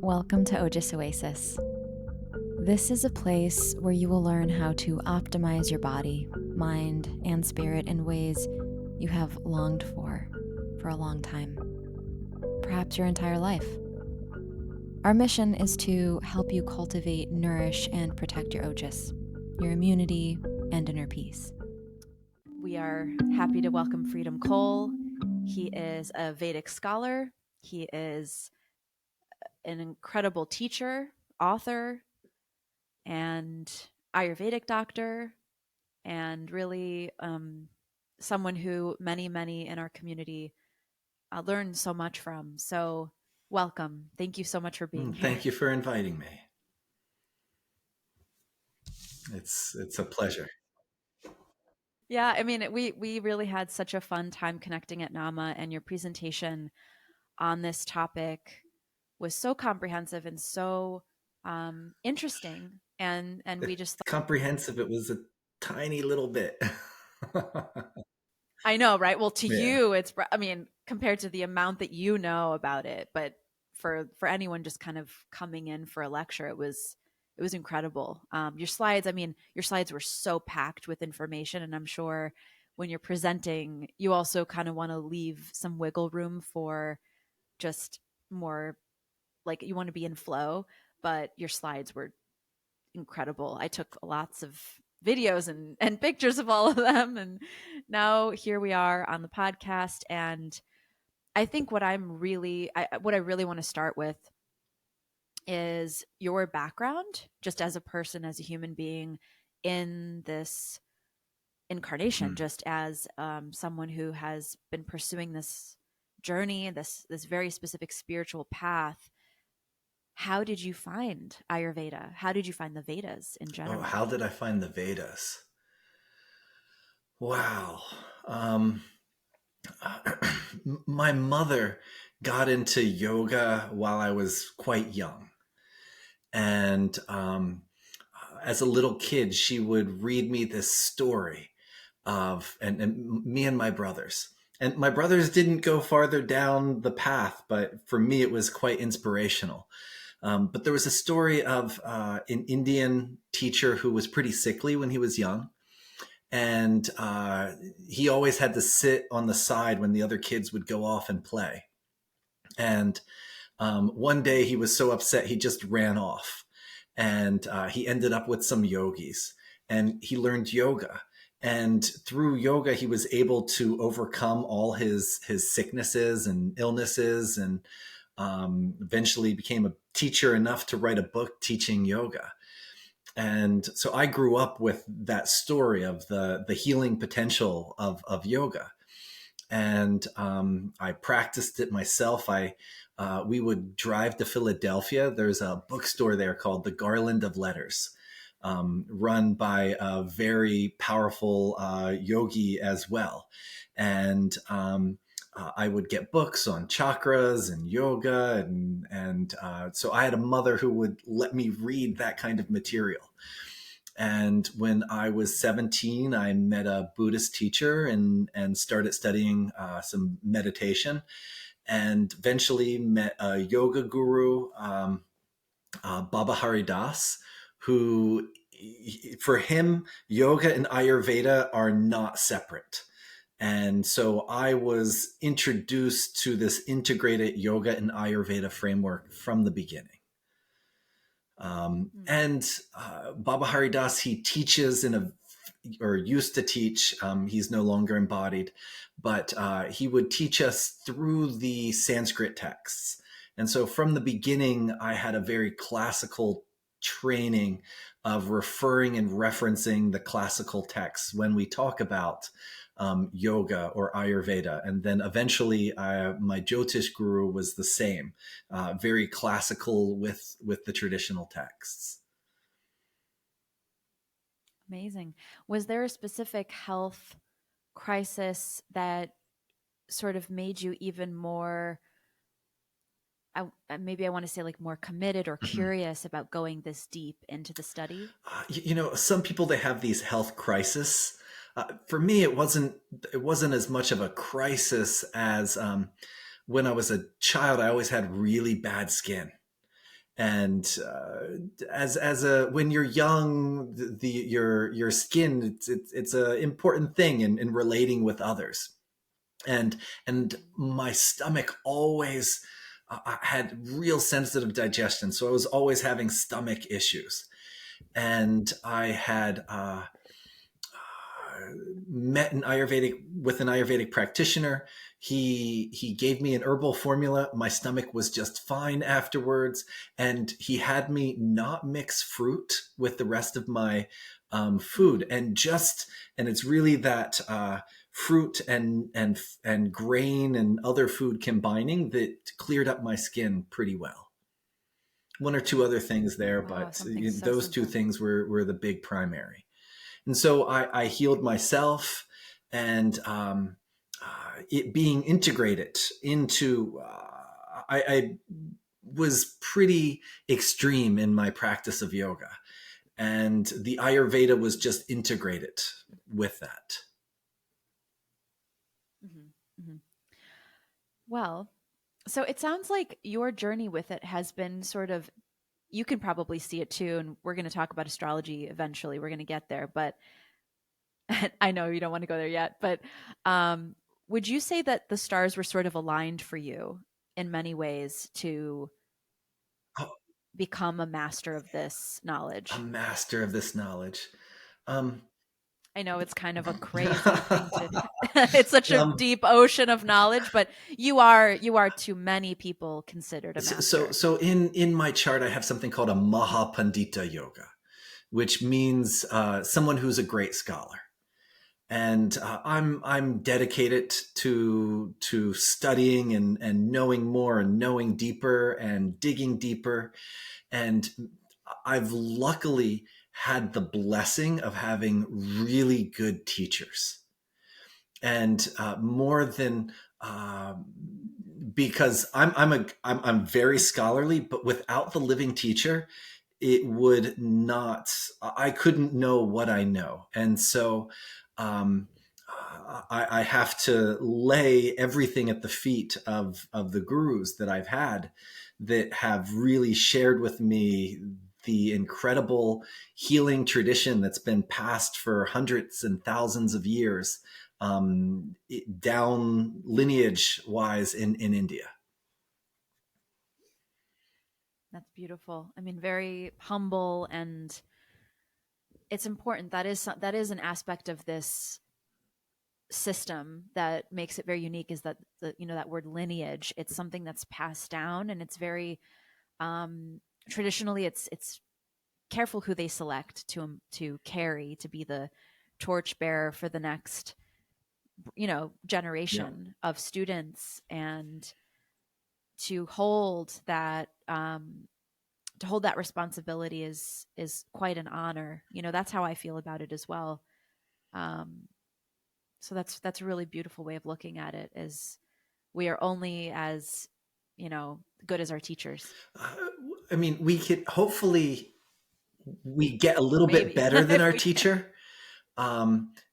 Welcome to Ojas Oasis. This is a place where you will learn how to optimize your body, mind, and spirit in ways you have longed for a long time, perhaps your entire life. Our mission is to help you cultivate, nourish, and protect your ojas, your immunity, and inner peace. We are happy to welcome Freedom Cole. He is a Vedic scholar. He is an incredible teacher, author, and Ayurvedic doctor, and really someone who many in our community learn so much from. So welcome. Thank you so much for being here. Thank you for inviting me. It's a pleasure. Yeah, I mean, we really had such a fun time connecting at NAMA, and your presentation on this topic was so comprehensive and so interesting. And we just Comprehensive. It was a tiny little bit. I know, right? Well, to Yeah. you, it's, I mean, compared to the amount that you know about it, but for anyone just kind of coming in for a lecture, it was incredible. Your slides, I mean, your slides were so packed with information, and I'm sure when you're presenting, you also kind of want to leave some wiggle room for just more, like you want to be in flow, but your slides were incredible. I took lots of videos and pictures of all of them. And now here we are on the podcast. And I think what I really want to start with is your background, just as a person, as a human being in this incarnation, just as someone who has been pursuing this journey, this very specific spiritual path. How did you find Ayurveda? How did you find the Vedas in general? Oh, how did I find the Vedas? Wow. My mother got into yoga while I was quite young. And as a little kid, she would read me this story of, and me and my brothers. And my brothers didn't go farther down the path, but for me, it was quite inspirational. But there was a story of an Indian teacher who was pretty sickly when he was young. And he always had to sit on the side when the other kids would go off and play. And one day he was so upset, he just ran off. And he ended up with some yogis. And he learned yoga. And through yoga, he was able to overcome all his sicknesses and illnesses, and eventually became a teacher enough to write a book teaching yoga. And so I grew up with that story of the healing potential of yoga. And I practiced it myself. We would drive to Philadelphia. There's a bookstore there called the Garland of Letters, run by a very powerful yogi as well. And I would get books on chakras and yoga. And so I had a mother who would let me read that kind of material. And when I was 17, I met a Buddhist teacher and started studying some meditation, and eventually met a yoga guru, Baba Haridas, who, for him, yoga and Ayurveda are not separate. And so I was introduced to this integrated yoga and Ayurveda framework from the beginning. And Baba Haridas, he teaches or used to teach, he's no longer embodied, but he would teach us through the Sanskrit texts. And so from the beginning, I had a very classical training of referring and referencing the classical texts when we talk about yoga or Ayurveda. And then eventually my Jyotish guru was the same, very classical with the traditional texts. Amazing. Was there a specific health crisis that sort of made you even more, maybe I want to say like more committed or curious about going this deep into the study? Some people, they have these health crises. For me, it wasn't as much of a crisis as when I was a child, I always had really bad skin. And as a when you're young, your skin, it's a important thing in relating with others. And my stomach always had real sensitive digestion, so I was always having stomach issues. And I had met an Ayurvedic practitioner. He gave me an herbal formula. My stomach was just fine afterwards, and he had me not mix fruit with the rest of my food, and it's really that fruit and grain and other food combining that cleared up my skin pretty well. One or two other things there, Wow, but something so those two simple. things were the big primary. And so I healed myself, and it being integrated into, I was pretty extreme in my practice of yoga, and the Ayurveda was just integrated with that. Mm-hmm. Well, so it sounds like your journey with it has been sort of, you can probably see it too. And we're going to talk about astrology eventually. We're going to get there. But I know you don't want to go there yet. But um, would you say that the stars were sort of aligned for you in many ways to Oh, become a master of this a knowledge? master of this knowledge. Um, I know it's kind of a crazy thing to it's such a um, deep ocean of knowledge, but you are to many people considered a master. so in my chart, I have something called a Mahapandita yoga, which means someone who's a great scholar. And I'm dedicated to studying and knowing more and knowing deeper and digging deeper. And I've luckily had the blessing of having really good teachers, and more than because I'm very scholarly, but without the living teacher, it would not. I couldn't know what I know, and so um, I have to lay everything at the feet of the gurus that I've had that have really shared with me the incredible healing tradition that's been passed for hundreds and thousands of years, down lineage wise in India. That's beautiful. I mean, very humble, and it's important. That is an aspect of this system that makes it very unique, is that that word lineage. It's something that's passed down, and it's very traditionally it's careful who they select to carry to be the torchbearer for the next Yeah. generation of students, and to hold that responsibility is quite an honor. That's how I feel about it as well. um, so that's a really beautiful way of looking at it, is we are only as good as our teachers. Uh, I mean, we could hopefully we get a little bit Maybe better than if our we can. teacher.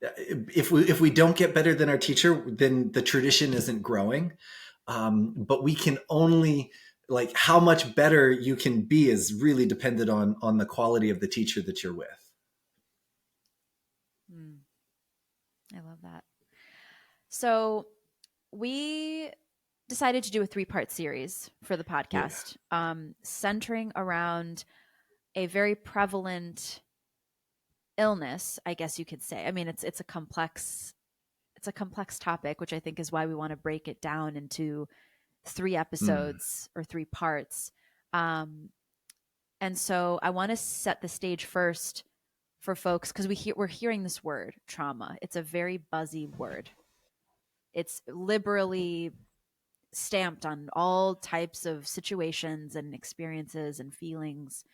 If we don't get better than our teacher, then the tradition isn't growing. But we can only, like, how much better you can be is really dependent on the quality of the teacher that you're with. Hmm, I love that. So we decided to do a 3-part series for the Yeah. podcast, centering around a very prevalent illness, I guess you could say. I mean, it's a complex topic, which I think is why we want to break it down into 3 Mm. episodes or 3 parts. Um, and so I want to set the stage first for folks, because we're hearing this word trauma. It's a very buzzy word. It's liberally stamped on all types of situations and experiences and feelings.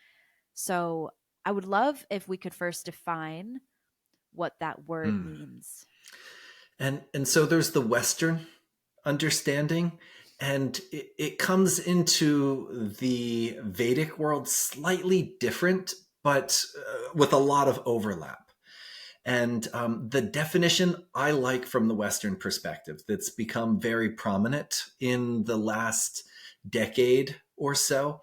So I would love if we could first define what that word Mm. means. And so there's the Western understanding, and it comes into the Vedic world slightly different, but with a lot of overlap. And the definition I like from the Western perspective, that's become very prominent in the last decade or so,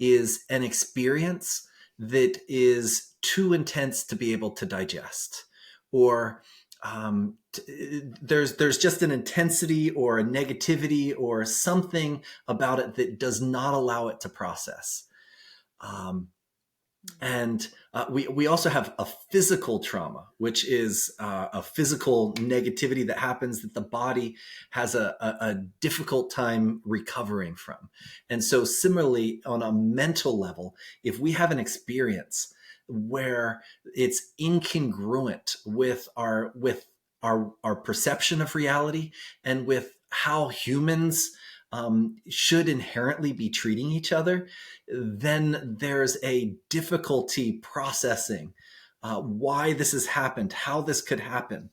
is an experience that is too intense to be able to digest, or there's just an intensity or a negativity or something about it that does not allow it to process. Um, and we also have a physical trauma, which is a physical negativity that happens that the body has a difficult time recovering from. And so similarly, on a mental level, if we have an experience where it's incongruent with our perception of reality and with how humans should inherently be treating each other, then there's a difficulty processing why this has happened, how this could happen,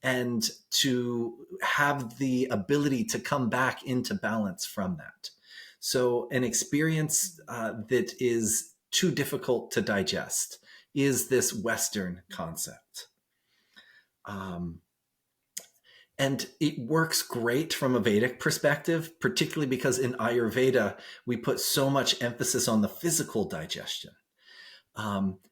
and to have the ability to come back into balance from that. So an experience that is too difficult to digest is this Western concept. And it works great from a Vedic perspective, particularly because in Ayurveda, we put so much emphasis on the physical digestion.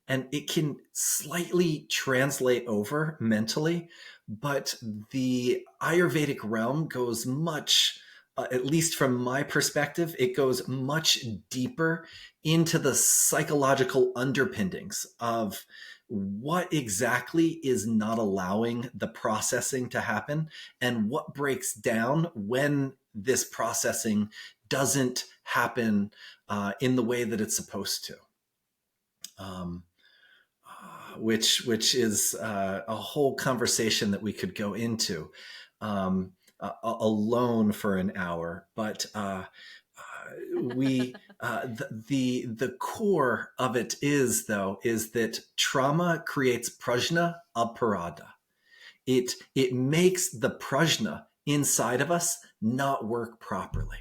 And it can slightly translate over mentally, but the Ayurvedic realm goes much, at least from my perspective, it goes much deeper into the psychological underpinnings of what exactly is not allowing the processing to happen and what breaks down when this processing doesn't happen in the way that it's supposed to. Um, which is a whole conversation that we could go into alone for an hour. But the core of it is that trauma creates prajna aparada. It makes the prajna inside of us not work properly.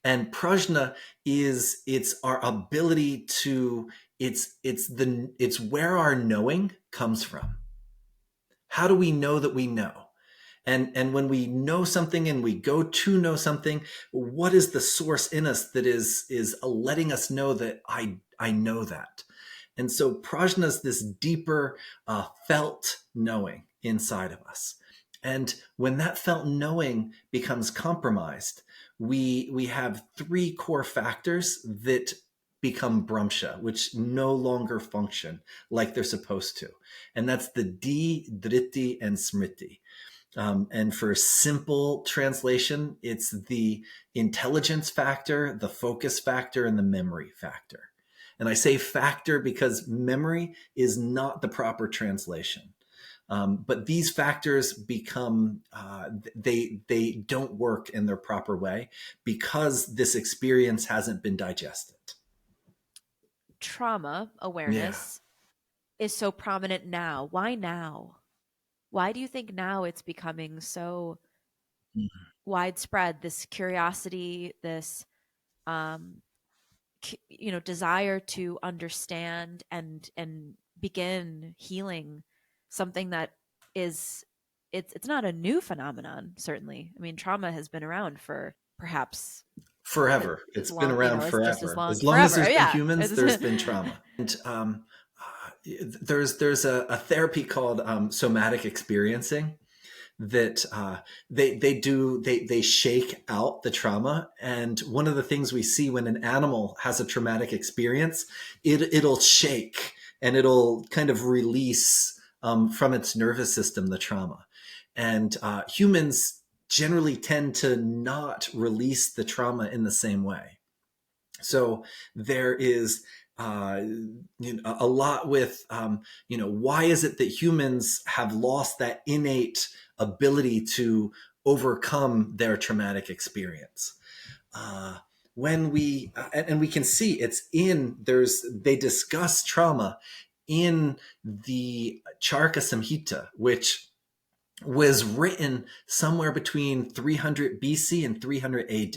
And prajna it's our ability to it's where our knowing comes from. How do we know that we know? And when we know something and we go to know something, what is the source in us that is letting us know that I know that? And so prajna is this deeper felt knowing inside of us. And when that felt knowing becomes compromised, we have three core factors that become brumsha, which no longer function like they're supposed to. And that's the di, driti, and smriti. And for simple translation, it's the intelligence factor, the focus factor, and the memory factor. And I say factor because memory is not the proper translation. But these factors become, they don't work in their proper way because this experience hasn't been digested. Trauma Yeah. awareness is so prominent now. Why now? Why do you think now it's becoming so widespread? This curiosity, this um, desire to understand and begin healing something that is it's not a new phenomenon. Certainly, I mean, trauma has been around for perhaps Forever. as It's been long, around as just as forever. long As long as forever. there's been Yeah. humans, there's been trauma. And there's a therapy called somatic experiencing that they shake out the trauma. And one of the things we see when an animal has a traumatic experience, it'll shake and it'll kind of release from its nervous system the trauma. And humans generally tend to not release the trauma in the same way. So there is a lot with, why is it that humans have lost that innate ability to overcome their traumatic experience? When we, and we can see they discuss trauma in the Charaka Samhita, which was written somewhere between 300 BC and 300 AD.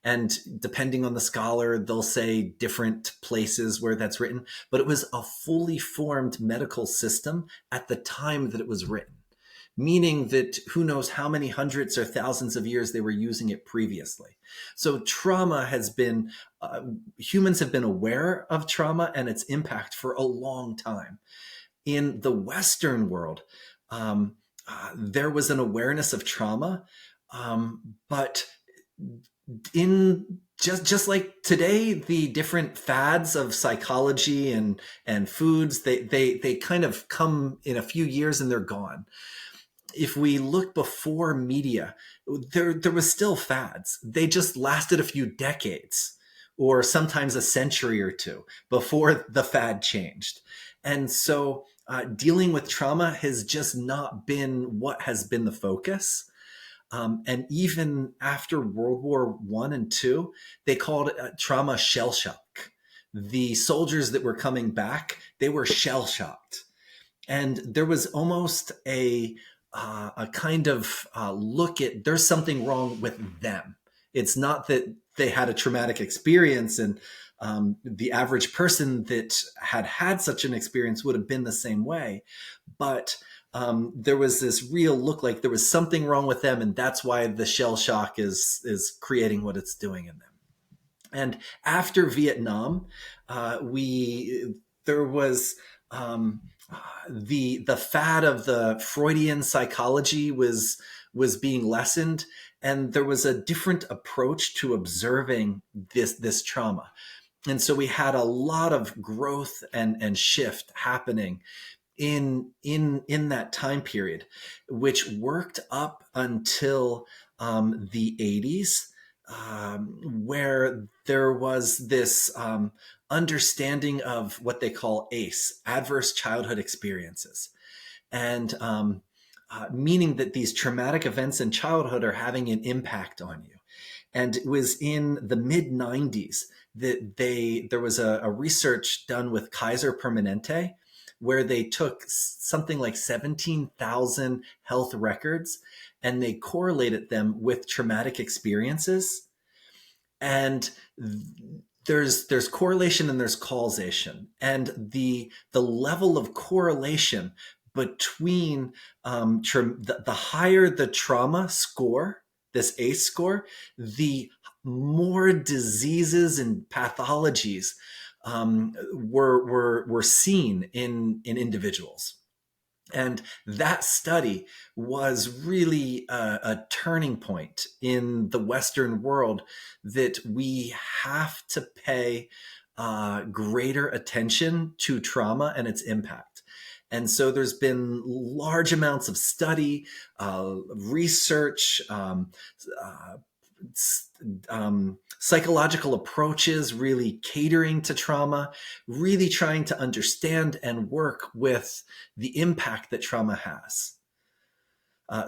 And depending on the scholar, they'll say different places where that's written, but it was a fully formed medical system at the time that it was written, meaning that who knows how many hundreds or thousands of years they were using it previously. So trauma has been, humans have been aware of trauma and its impact for a long time. In the Western world, there was an awareness of trauma, but in just like today, the different fads of psychology and foods, they kind of come in a few years and they're gone. If we look before media, there was still fads. They just lasted a few decades or sometimes a century or two before the fad changed. And so dealing with trauma has just not been what has been the focus. And even after World War One and Two, they called trauma shell shock. The soldiers that were coming back, they were shell shocked, and there was almost a kind of look at there's something wrong with them. It's not that they had a traumatic experience, and the average person that had such an experience would have been the same way, but there was this real look like there was something wrong with them, and that's why the shell shock is creating what it's doing in them. And after Vietnam, we there was the fad of the Freudian psychology was being lessened, and there was a different approach to observing this trauma. And so we had a lot of growth and shift happening in that time period, which worked up until the 80s, where there was this understanding of what they call ACE, adverse childhood experiences, and meaning that these traumatic events in childhood are having an impact on you. And it was in the mid 90s that there was a research done with Kaiser Permanente, where they took something like 17,000 health records and they correlated them with traumatic experiences. And there's correlation and there's causation. And the level of correlation between the higher the trauma score, this ACE score, the more diseases and pathologies were seen in individuals. And that study was really a turning point in the Western world, that we have to pay greater attention to trauma and its impact. And so there's been large amounts of study, research, psychological approaches really catering to trauma, really trying to understand and work with the impact that trauma has.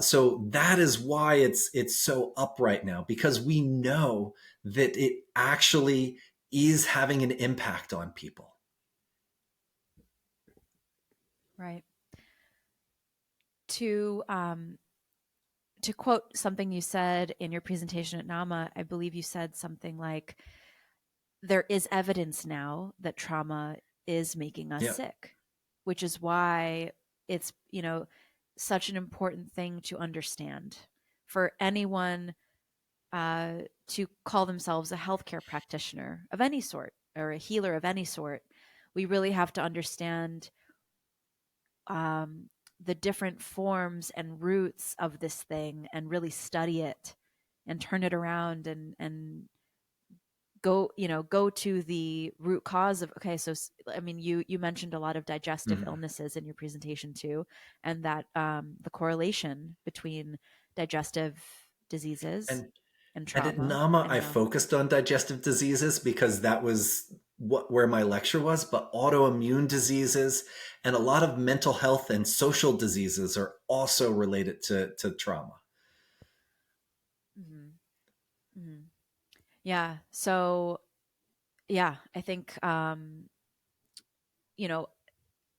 So that is why it's so up right now, because we know that it actually is having an impact on people. Right. To quote something you said in your presentation at NAMA, I believe you said something like, there is evidence now that trauma is making us Yeah. sick, which is why it's, such an important thing to understand for anyone to call themselves a healthcare practitioner of any sort or a healer of any sort. We really have to understand the different forms and roots of this thing and really study it and turn it around and go to the root cause of, okay, so I mean, you mentioned a lot of digestive Mhm. illnesses in your presentation too, and that the correlation between digestive diseases And and And at trauma NAMA, and I how. focused on digestive diseases because that was where my lecture was, but autoimmune diseases and a lot of mental health and social diseases are also related to trauma. Mhm. Mhm. Yeah, so yeah, I think you know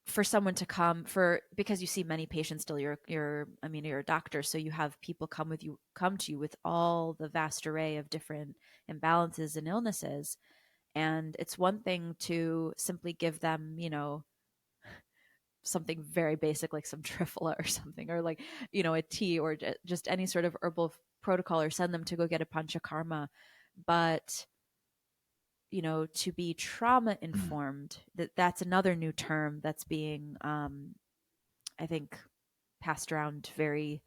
for someone to come for, because you see many patients still, you're I mean, you're a doctor, so you have people come to you with all the vast array of different imbalances and illnesses. And it's one thing to simply give them, something very basic like some trifla or something, or like, a tea, or just any sort of herbal protocol, or send them to go get a panchakarma. But to be trauma Mhm. informed, that's another new term that's being, I think, passed around very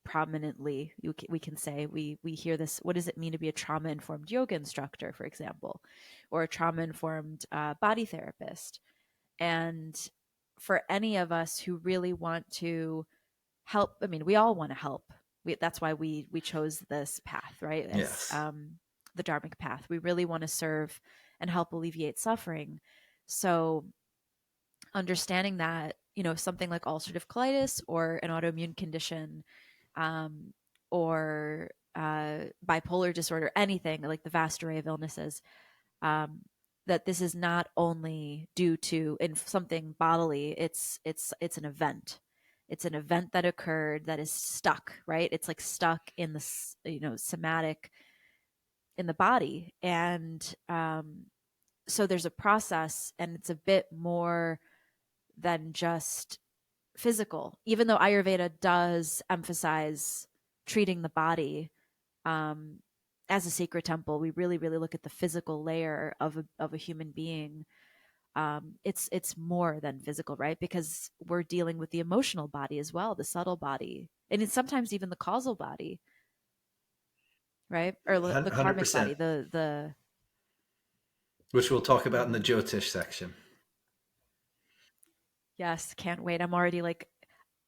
prominently. We can say, we hear this. What does it mean to be a trauma informed yoga instructor, for example, or a trauma informed body therapist? And for any of us who really want to help, I mean, we all want to help. That's why we chose this path, right? As Yes. the dharmic path, we really want to serve and help alleviate suffering. So understanding that, something like ulcerative colitis or an autoimmune condition, um, or bipolar disorder, anything like the vast array of illnesses, um, that this is not only due to in something bodily. It's an event. It's an event that occurred that is stuck, right? It's like stuck in the somatic, in the body. And so there's a process, and it's a bit more than just physical, even though Ayurveda does emphasize treating the body, um, as a sacred temple. We really, really look at the physical layer of a human being. It's more than physical, right? Because we're dealing with the emotional body as well, the subtle body, and it's sometimes even the causal body, right? Or the karmic 100%, body, the which we'll talk about in the mhm. Jyotish section. Yes, can't wait. I'm already like,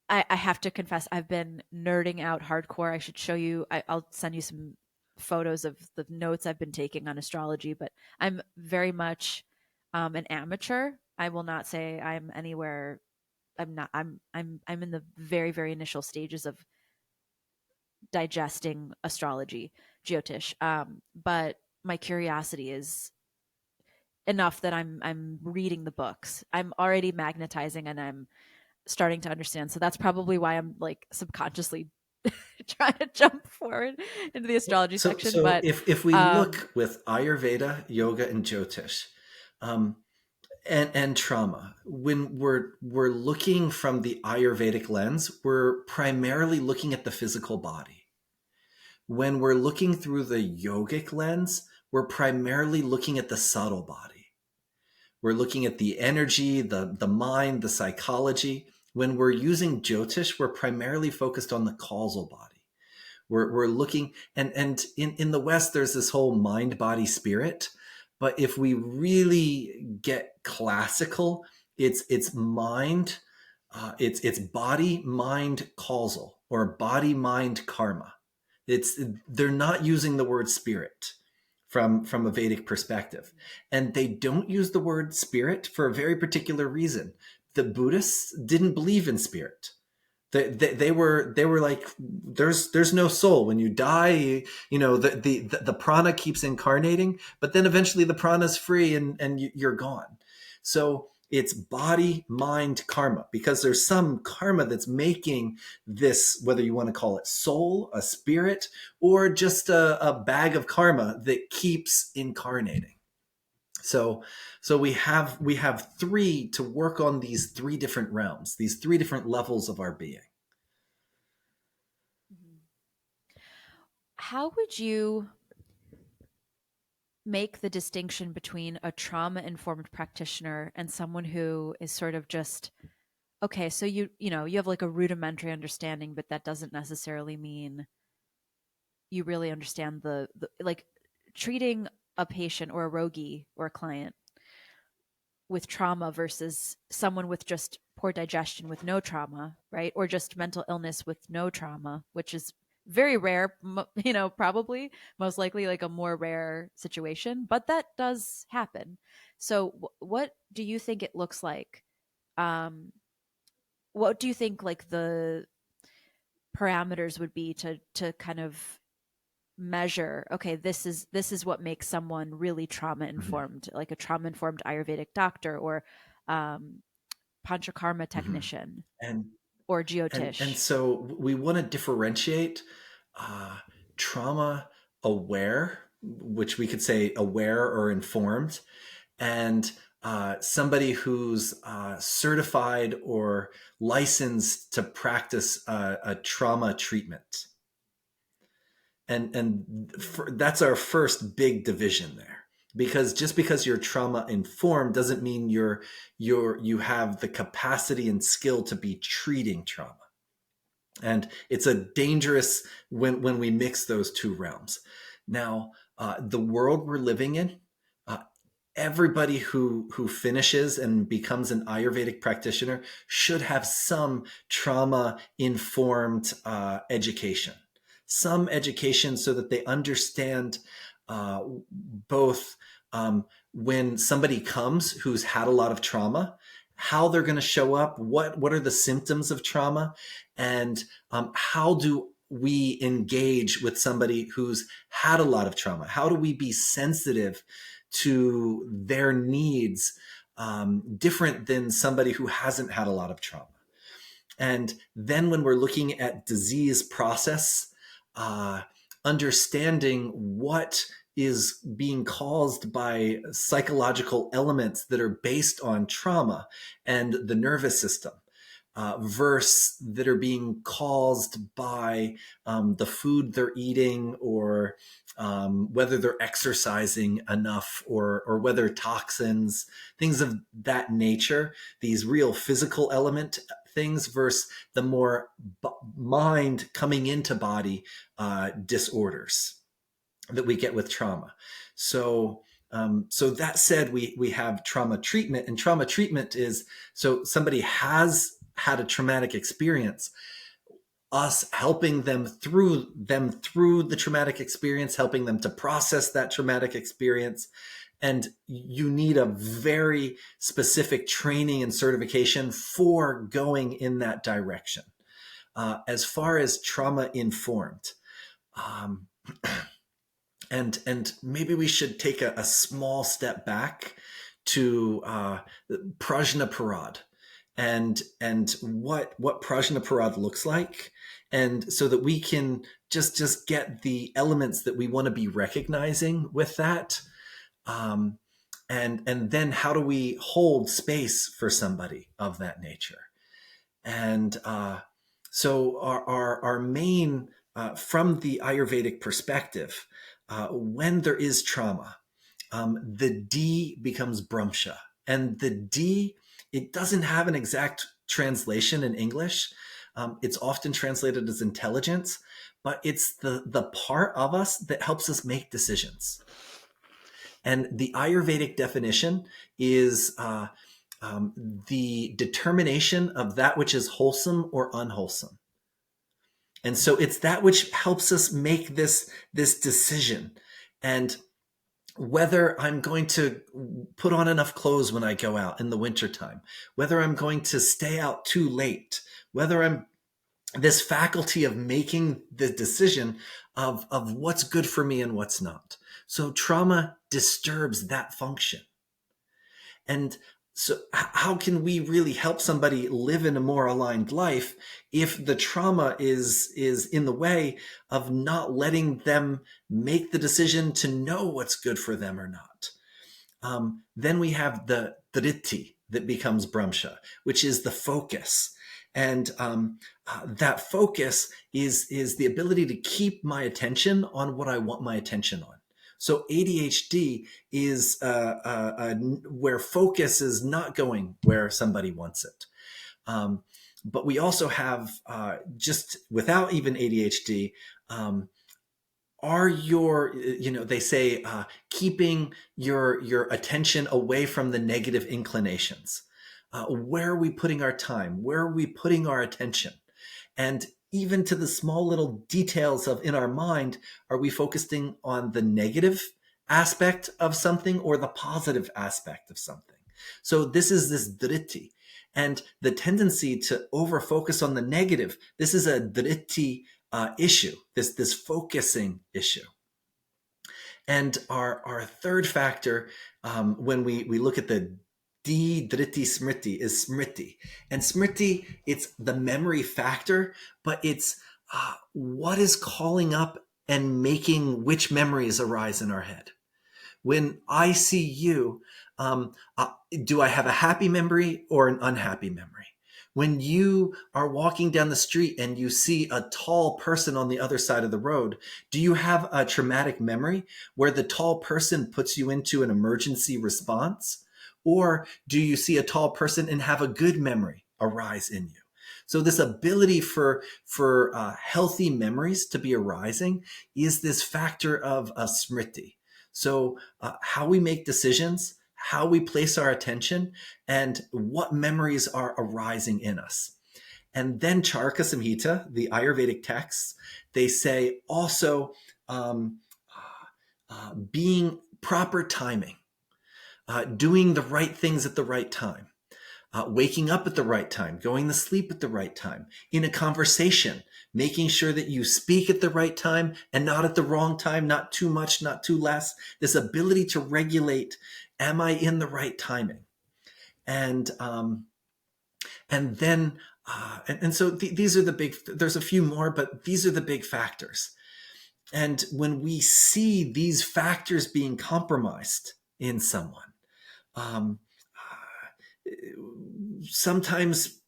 I have to confess, I've been nerding out hardcore. I should show you. I'll send you some photos of the notes I've been taking on astrology, but I'm very much an amateur. I will not say I'm anywhere. I'm not. I'm in the very, very initial stages of digesting astrology, Jyotish. But my curiosity is enough that I'm reading the books. I'm already magnetizing, and I'm starting to understand. So that's probably why I'm like subconsciously trying to jump forward into the astrology So, section. so But if we um, look with Ayurveda, yoga, and Jyotish, um, and trauma, when we're looking from the Ayurvedic lens, we're primarily looking at the physical body. When we're looking through the yogic lens, we're primarily looking at the subtle body. We're looking at the energy, the mind, the psychology. When we're using Jyotish, we're primarily focused on the causal body. We're looking, and in the West, there's this whole mind, body, spirit. But if we really get classical, it's mind, it's body, mind, causal, or body, mind, karma. It's They're not using the word spirit from a Vedic perspective, and they don't use the word spirit for a very particular reason. The Buddhists didn't believe in spirit. They were like, there's no soul when you die. The prana keeps incarnating, but then eventually the prana's free, and you're gone. So it's body, mind, karma, because there's some karma that's making this, whether you want to call it soul, a spirit, or just a bag of karma that keeps incarnating. So we have three to work on, these three different realms, these three different levels of our being. how would you make the distinction between a trauma informed practitioner and someone who is sort of just, okay, so you have like a rudimentary understanding, but that doesn't necessarily mean you really understand the like treating a patient or a rogi or a client with trauma versus someone with just poor digestion with no trauma, right? Or just mental illness with no trauma, which is very rare, probably most likely like a more rare situation, but that does happen. So, what do you think it looks like? Um, what do you think like the parameters would be to kind of measure, okay, this is what makes someone really trauma Mhm. informed, like a trauma informed Ayurvedic doctor, or um, panchakarma Mhm. technician, and or and geotish. so we want to differentiate uh, trauma aware, which we could say aware or informed, and somebody who's certified or licensed to practice a trauma treatment. That's our first big division there. Because just because you're trauma informed doesn't mean you have the capacity and skill to be treating trauma. And it's a dangerous when we mix those two realms. Now, the world we're living in, everybody who finishes and becomes an Ayurvedic practitioner should have some trauma informed education, some education so that they understand both when somebody comes who's had a lot of trauma, how they're going to show up, what are the symptoms of trauma, and how do we engage with somebody who's had a lot of trauma? How do we be sensitive to their needs, different than somebody who hasn't had a lot of trauma? And then when we're looking at disease process, understanding what is being caused by psychological elements that are based on trauma and the nervous system, versus that are being caused by the food they're eating, or whether they're exercising enough, or whether toxins, things of that nature, these real physical element things versus the more mind coming into body disorders that we get with trauma. So that said, we have trauma treatment, and trauma treatment is, so somebody has had a traumatic experience, us helping them through the traumatic experience, helping them to process that traumatic experience. And you need a very specific training and certification for going in that direction. As far as trauma informed, and maybe we should take a small step back to Prajna Parad and what Prajna Parad looks like, and so that we can just get the elements that we want to be recognizing with that, and then how do we hold space for somebody of that nature. And so our main, from the Ayurvedic perspective, when there is trauma, the D becomes Brahmsha. And the D, it doesn't have an exact translation in English. It's often translated as intelligence, but it's the part of us that helps us make decisions. And the Ayurvedic definition is the determination of that which is wholesome or unwholesome. And so it's that which helps us make this decision. And whether I'm going to put on enough clothes when I go out in the wintertime, whether I'm going to stay out too late, whether I'm this faculty of making the decision of what's good for me and what's not. So trauma disturbs that function. And so how can we really help somebody live in a more aligned life if the trauma is in the way of not letting them make the decision to know what's good for them or not? Then we have the dritti that becomes Brahmsha, which is the focus. And that focus is the ability to keep my attention on what I want my attention on. So ADHD is where focus is not going where somebody wants it. But we also have, just without even ADHD, they say keeping your attention away from the negative inclinations. Where are we putting our time? Where are we putting our attention? And even to the small little details of in our mind, are we focusing on the negative aspect of something or the positive aspect of something? So this is this dritti. And the tendency to over-focus on the negative, this is a dritti issue, this focusing issue. And our third factor, when we look at the dritti smriti, is smriti. And smriti, it's the memory factor, but it's what is calling up and making which memories arise in our head. When I see you, Um, uh, do I have a happy memory or an unhappy memory? When you are walking down the street and you see a tall person on the other side of the road, do you have a traumatic memory where the tall person puts you into an emergency response? Or do you see a tall person and have a good memory arise in you? So this ability for healthy memories to be arising is this factor of smriti. So how we make decisions, how we place our attention, and what memories are arising in us. And then Charaka Samhita, the Ayurvedic texts, they say also um, being proper timing, doing the right things at the right time, waking up at the right time, going to sleep at the right time, in a conversation, making sure that you speak at the right time and not at the wrong time, not too much, not too less. This ability to regulate, am I in the right timing? And then so these are the big. There's a few more, but these are the big factors. And when we see these factors being compromised in someone, um, sometimes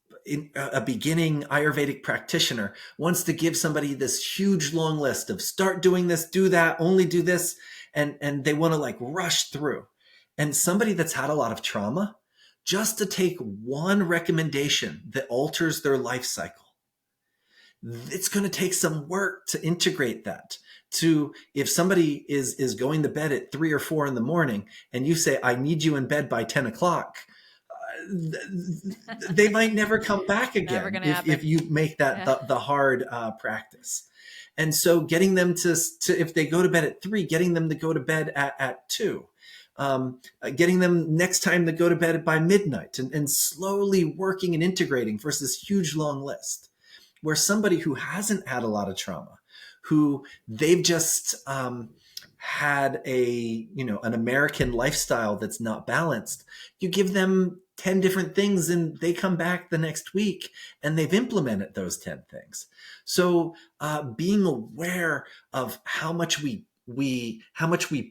a beginning Ayurvedic practitioner wants to give somebody this huge long list of start doing this, do that, only do this, and they want to like rush through. And somebody that's had a lot of trauma, just to take one recommendation that alters their life cycle, it's going to take some work to integrate that. To if somebody is going to bed at 3 or 4 in the morning and you say, I need you in bed by 10 o'clock, they might never come back again if you make that the hard practice. And so getting them to if they go to bed at 3, getting them to go to bed at 2, getting them next time to go to bed by midnight, and slowly working and integrating versus huge long list. Where somebody who hasn't had a lot of trauma, who they've just had an American lifestyle that's not balanced, you give them 10 different things and they come back the next week and they've implemented those 10 things. So being aware of how much we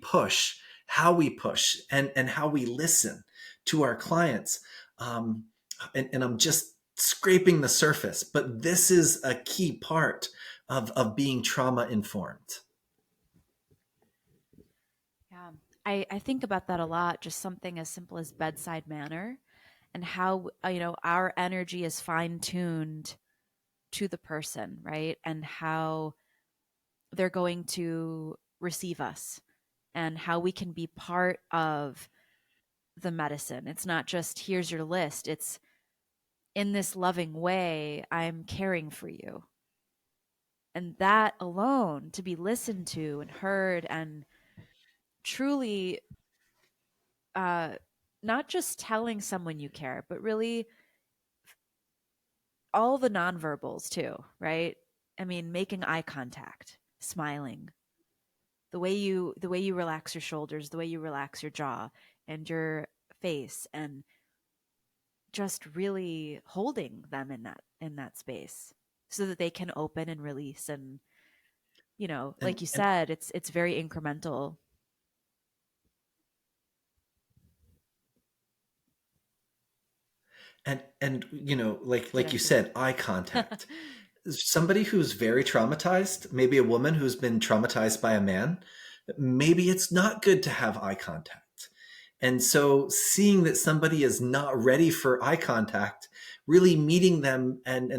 push, how we push, and how we listen to our clients. And I'm just scraping the surface, but this is a key part of being trauma informed. Yeah. I think about that a lot, just something as simple as bedside manner and how, our energy is fine tuned to the person, right? And how they're going to receive us and how we can be part of the medicine. It's not just here's your list. It's in this loving way, I'm caring for you. And that alone, to be listened to and heard and truly uh, not just telling someone you care, but really all the nonverbals too, right? I mean, making eye contact, smiling, the way you relax your shoulders, the way you relax your jaw and your face, and just really holding them in that space so that they can open and release. And And like you said, it's very incremental. like you Get said, eye contact. Somebody who's very traumatized, maybe a woman who's been traumatized by a man, maybe it's not good to have eye contact. And so seeing that somebody is not ready for eye contact, really meeting them and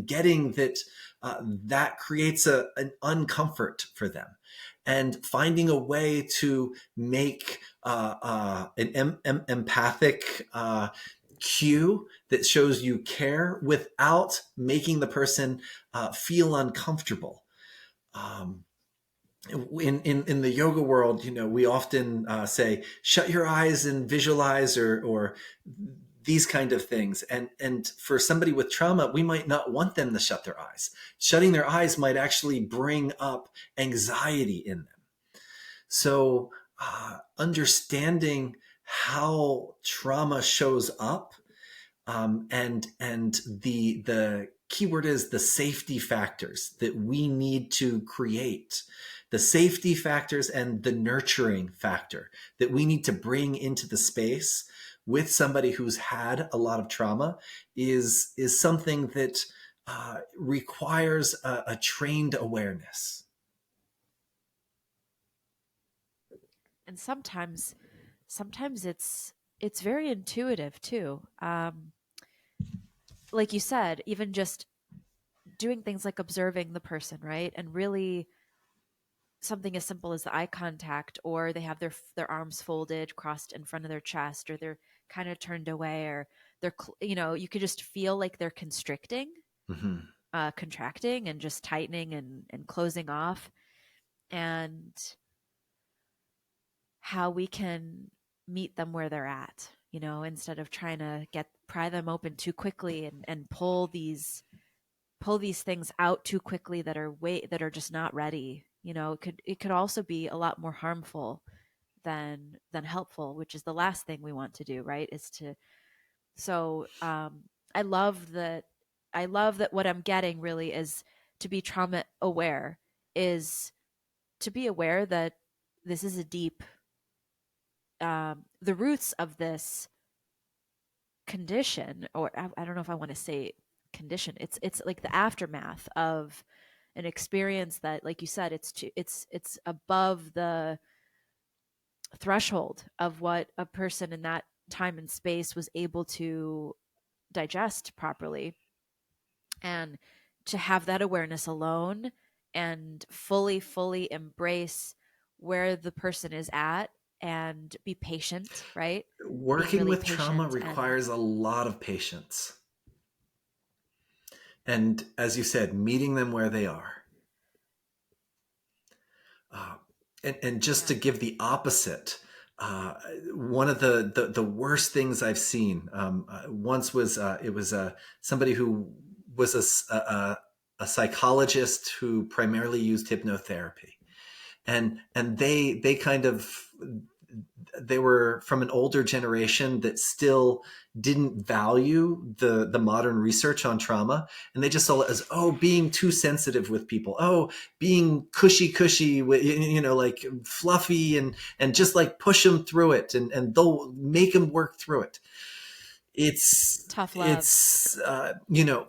getting that that creates an uncomfort for them, and finding a way to make an empathic cue that shows you care without making the person feel uncomfortable. Um, in the yoga world, we often say, shut your eyes and visualize, or these kind of things. And for somebody with trauma, we might not want them to shut their eyes. Shutting their eyes might actually bring up anxiety in them. So understanding how trauma shows up, and the keyword is the safety factors that we need to create the safety factors and the nurturing factor that we need to bring into the space with somebody who's had a lot of trauma is something that requires a trained awareness. And sometimes it's very intuitive too. Like you said, even just doing things like observing the person, right? And really something as simple as the eye contact, or they have their arms folded crossed in front of their chest, or they're kind of turned away, or you could just feel like they're constricting, Mm-hmm. contracting and just tightening and closing off. And how we can meet them where they're at, instead of trying to pry them open too quickly and pull these things out too quickly that are just not ready. It could also be a lot more harmful than helpful, which is the last thing we want to do, right? Is to so I love that what I'm getting really is to be trauma aware, is to be aware that this is a deep the roots of this condition, or I don't know if I want to say condition. It's like the aftermath of an experience that, like you said, it's above the threshold of what a person in that time and space was able to digest properly. And to have that awareness alone and fully embrace where the person is at and be patient, right? Being Working really with trauma patient. And requires a lot of patience. And as you said, meeting them where they are. Uh, and just yeah. to give the opposite, one of the worst things I've seen once was it was somebody who was a psychologist who primarily used hypnotherapy, and they kind of they were from an older generation that still didn't value the modern research on trauma, and they just saw it as, oh, being too sensitive with people, oh, being cushy, like fluffy, and just like push them through it, and they'll make them work through it. it's Tough love. it's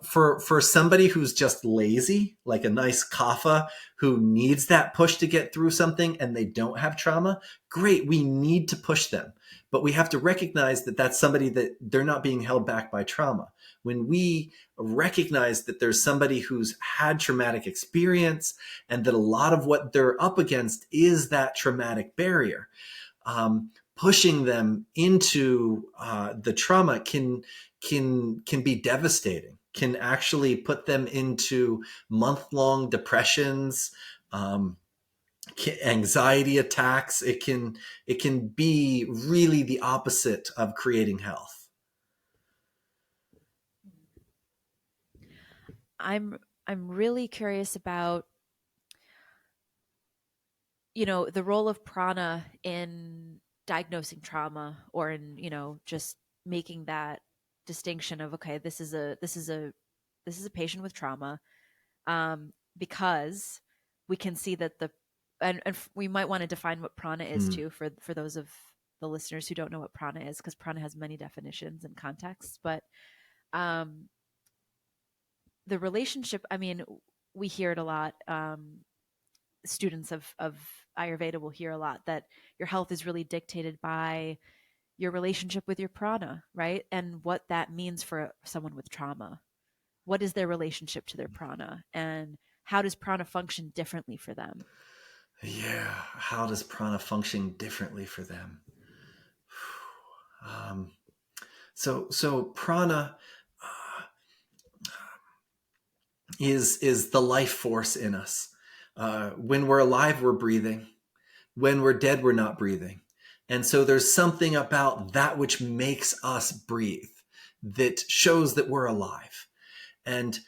for somebody who's just lazy, like a nice kapha who needs that push to get through something and they don't have trauma. Great, we need to push them, but we have to recognize that that's somebody that they're not being held back by trauma. When we recognize that there's somebody who's had traumatic experience and that a lot of what they're up against is that traumatic barrier, pushing them into the trauma can be devastating. Can actually put them into month-long depressions, anxiety attacks. It can be really the opposite of creating health. I'm really curious about the role of prana in diagnosing trauma, or in just making that distinction of, okay, this is a patient with trauma, because we can see that and we might want to define what prana is Hmm. too, for those of the listeners who don't know what prana is, because prana has many definitions and contexts. But um the relationship, I mean, we hear it a lot. Students of Ayurveda will hear a lot that your health is really dictated by your relationship with your prana, right? And what that means for someone with trauma. What is their relationship to their prana, and how does prana function differently for them? Yeah, how does prana function differently for them? um, so prana is the life force in us. When we're alive, we're breathing. When we're dead, we're not breathing. And so there's something about that which makes us breathe, that shows that we're alive. And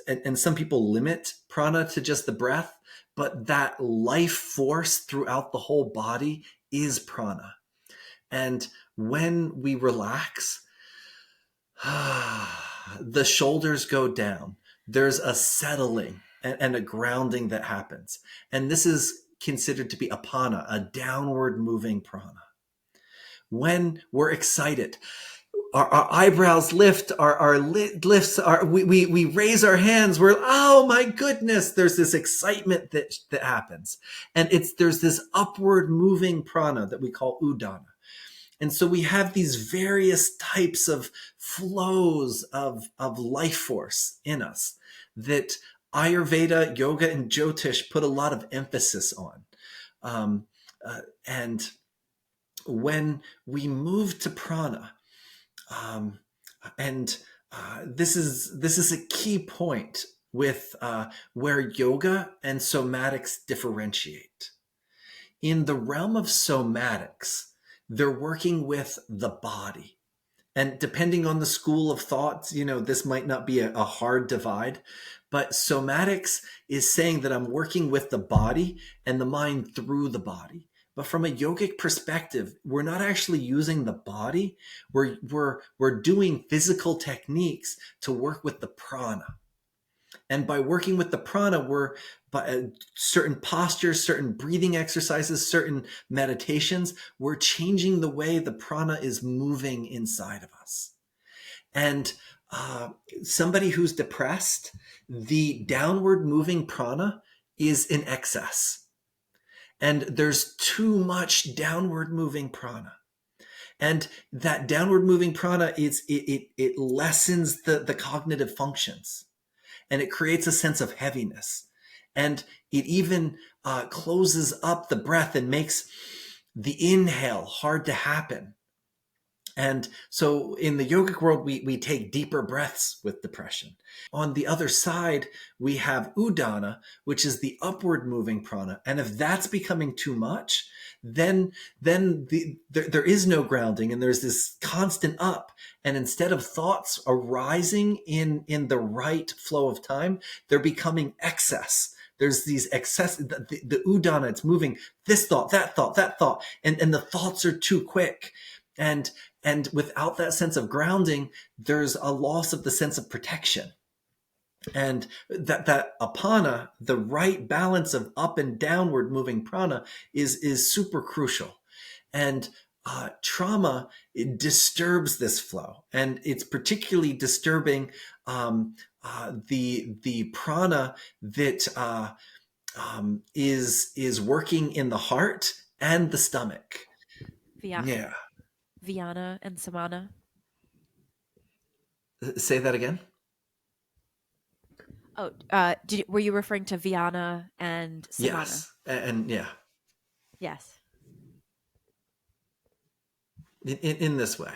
and some people limit prana to just the breath, but that life force throughout the whole body is prana. And when we relax, the shoulders go down. There's a settling, and a grounding that happens. And this is considered to be apana, a downward moving prana. When we're excited, our eyebrows lift, our lid lifts, we raise our hands. We're, oh my goodness, there's this excitement that happens. And there's this upward moving prana that we call udana. And so we have these various types of flows of life force in us that Ayurveda, yoga, and Jyotish put a lot of emphasis on. And when we move to prana, and this is a key point with where yoga and somatics differentiate. In the realm of somatics, they're working with the body. And depending on the school of thought, this might not be a hard divide, but somatics is saying that I'm working with the body and the mind through the body. But from a yogic perspective, we're not actually using the body. We're doing physical techniques to work with the prana. And by working with the prana, we're by certain postures, certain breathing exercises, certain meditations, we're changing the way the prana is moving inside of us. And somebody who's depressed, the downward moving prana is in excess. And there's too much downward moving prana. And that downward moving prana it lessens the cognitive functions. And it creates a sense of heaviness. And it even closes up the breath and makes the inhale hard to happen. And so in the yogic world, we take deeper breaths with depression. On the other side, we have udana, which is the upward moving prana. And if that's becoming too much, then there is no grounding and there's this constant up. And instead of thoughts arising in the right flow of time, they're becoming excess. There's these excess, the udana, it's moving this thought, that thought, that thought, and the thoughts are too quick. And without that sense of grounding, there's a loss of the sense of protection. And that apana, the right balance of up and downward moving prana, is super crucial. And trauma, it disturbs this flow, and it's particularly disturbing the prana that is working in the heart and the stomach. Via- Yeah. Viana and Samana. Say that again. Oh, were you referring to Viana and Samana? Yes, and yeah, Yes. in this way,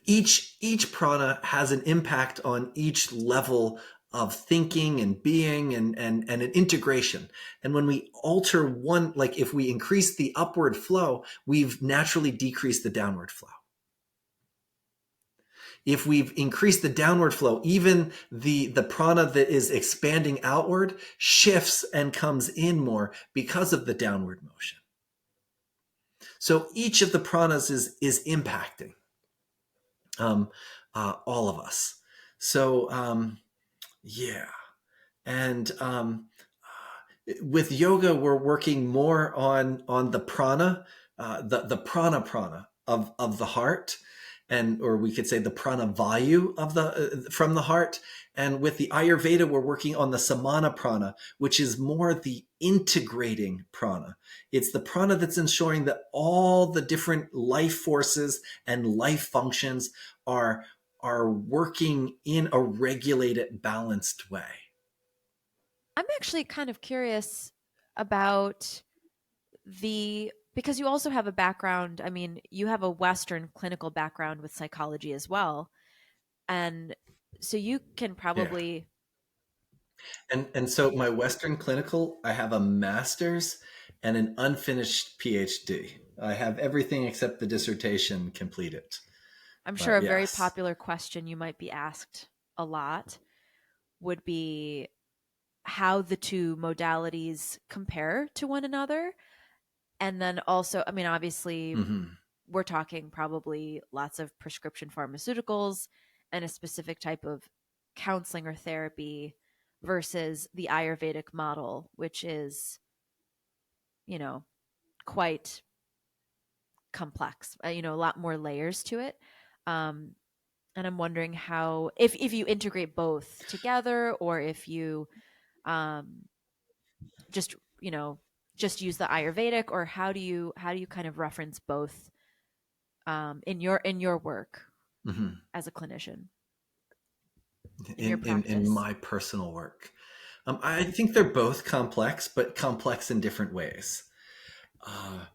each prana has an impact on each level of thinking and being and an integration. And when we alter one, like if we increase the upward flow, we've naturally decreased the downward flow. If we've increased the downward flow, even the prana that is expanding outward shifts and comes in more because of the downward motion. So each of the pranas is impacting all of us. So yeah, and with yoga, we're working more on the prana, the prana of the heart, and or we could say the prana vayu of the from the heart. And with the Ayurveda, we're working on the samana prana, which is more the integrating prana. It's the prana that's ensuring that all the different life forces and life functions are working in a regulated, balanced way. I'm actually kind of curious about because you also have a background, I mean, you have a Western clinical background with psychology as well. And so you can Yeah. probably. And so my Western clinical, I have a master's and an unfinished PhD. I have everything except the dissertation completed. I'm sure But a very yes. popular question you might be asked a lot would be how the two modalities compare to one another. And then also, I mean, obviously, Mm-hmm. we're talking probably lots of prescription pharmaceuticals and a specific type of counseling or therapy. versus the Ayurvedic model, which is, you know, quite complex, a lot more layers to it. Um, and I'm wondering how, if you integrate both together, or if you um, just, just use the Ayurvedic, or how do you kind of reference both in your work Mhm. as a clinician, in your In practice? my personal work. I think they're both complex, but complex in different ways. Uh,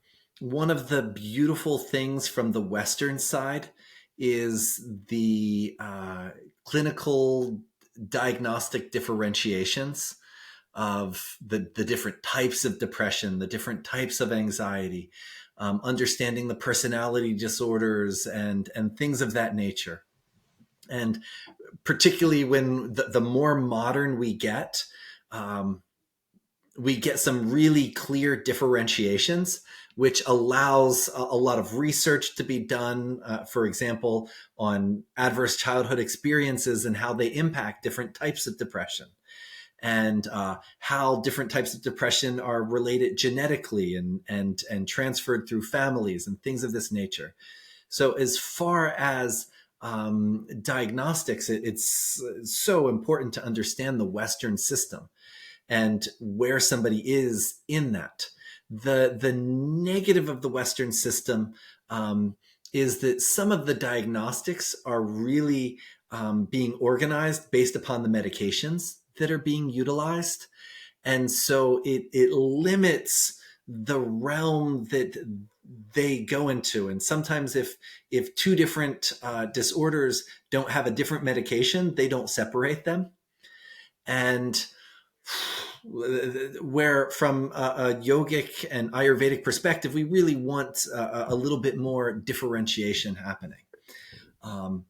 One of the beautiful things from the Western side is the clinical diagnostic differentiations of the different types of depression, the different types of anxiety, understanding the personality disorders and things of that nature. And particularly when the more modern um, we get some really clear differentiations, which allows a lot of research to be done, for example, on adverse childhood experiences and how they impact different types of depression, and how different types of depression are related genetically and transferred through families and things of this nature. So as far as diagnostics, it's so important to understand the Western system and where somebody is in that. The negative of the Western system is that some of the diagnostics are really being organized based upon the medications that are being utilized. And so it limits the realm that they go into. And sometimes if two different disorders don't have a different medication, they don't separate them. And where from a yogic and Ayurvedic perspective, we really want a little bit more differentiation happening. Um,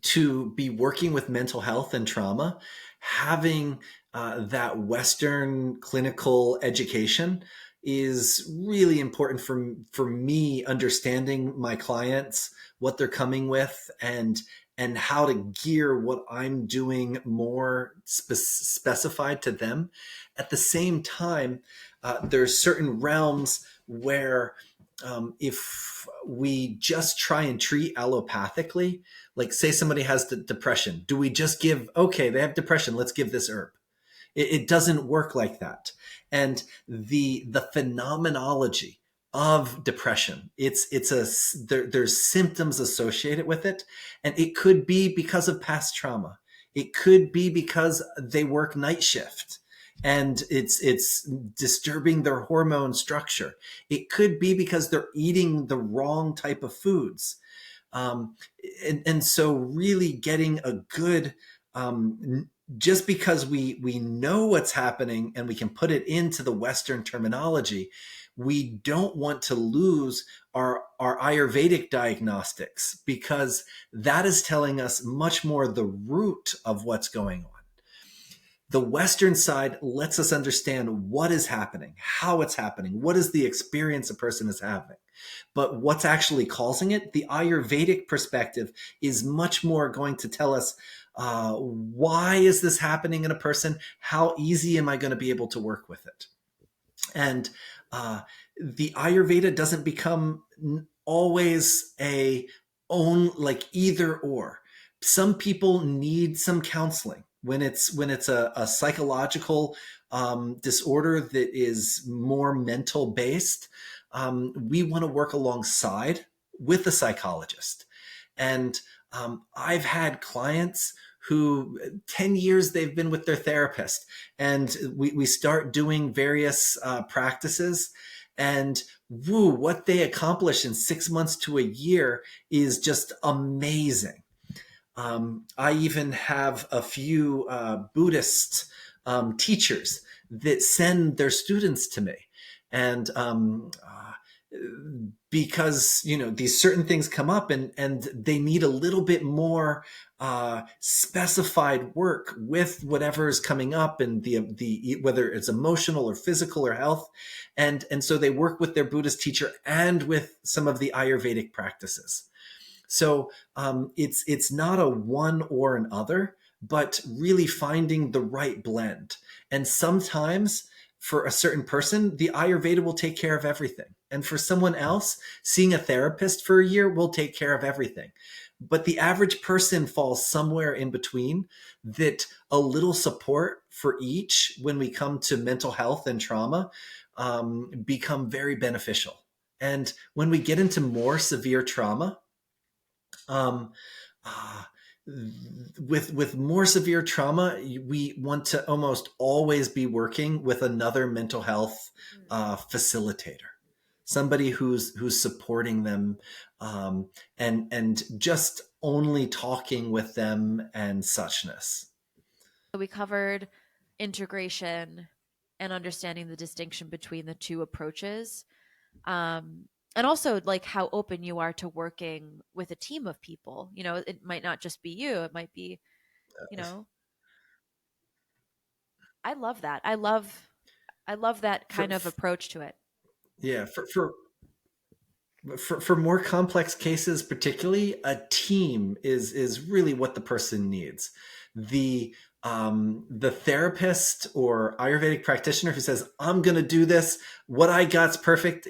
to be working with mental health and trauma, having that Western clinical education is really important for me understanding my clients, what they're coming with, and how to gear what I'm doing more specified to them. At the same time, there's certain realms where if we just try and treat allopathically, like say somebody has depression, do we just give, okay, they have depression, let's give this herb? It doesn't work like that. And the phenomenology of depression, there's symptoms associated with it, and it could be because of past trauma. It could be because they work night shift and it's disturbing their hormone structure. It could be because they're eating the wrong type of foods. Um, and so really getting a good, just because we know what's happening and we can put it into the Western terminology, we don't want to lose our Ayurvedic diagnostics, because that is telling us much more the root of what's going on. The Western side lets us understand what is happening, how it's happening, what is the experience a person is having. But what's actually causing it, the Ayurvedic perspective is much more going to tell us why is this happening in a person? How easy am I going to be able to work with it? And the Ayurveda doesn't become always a own like either or. Some people need some counseling when it's a psychological disorder that is more mental based. We want to work alongside with a psychologist. And I've had clients who 10 years they've been with their therapist, and we start doing various practices, and woo, what they accomplish in 6 months to a year is just amazing. I even have a few Buddhist teachers that send their students to me. And because these certain things come up, and they need a little bit more specified work with whatever is coming up, and the whether it's emotional or physical or health, and so they work with their Buddhist teacher and with some of the Ayurvedic practices. So it's not a one or an other, but really finding the right blend. And sometimes for a certain person, the Ayurveda will take care of everything. And for someone else, seeing a therapist for a year will take care of everything. But the average person falls somewhere in between, that a little support for each when we come to mental health and trauma become very beneficial. And when we get into more severe trauma, um, uh, with more severe trauma, we want to almost always be working with another mental health facilitator, somebody who's supporting them, and just only talking with them and suchness. We covered integration and understanding the distinction between the two approaches. Um, and also like how open you are to working with a team of people. You know, it might not just be you, it might be, you know, I love that. I love that For, kind of approach to it. yeah, for more complex cases, particularly, a team is really what the person needs. The therapist or Ayurvedic practitioner who says, "I'm going to do this. What I got's perfect."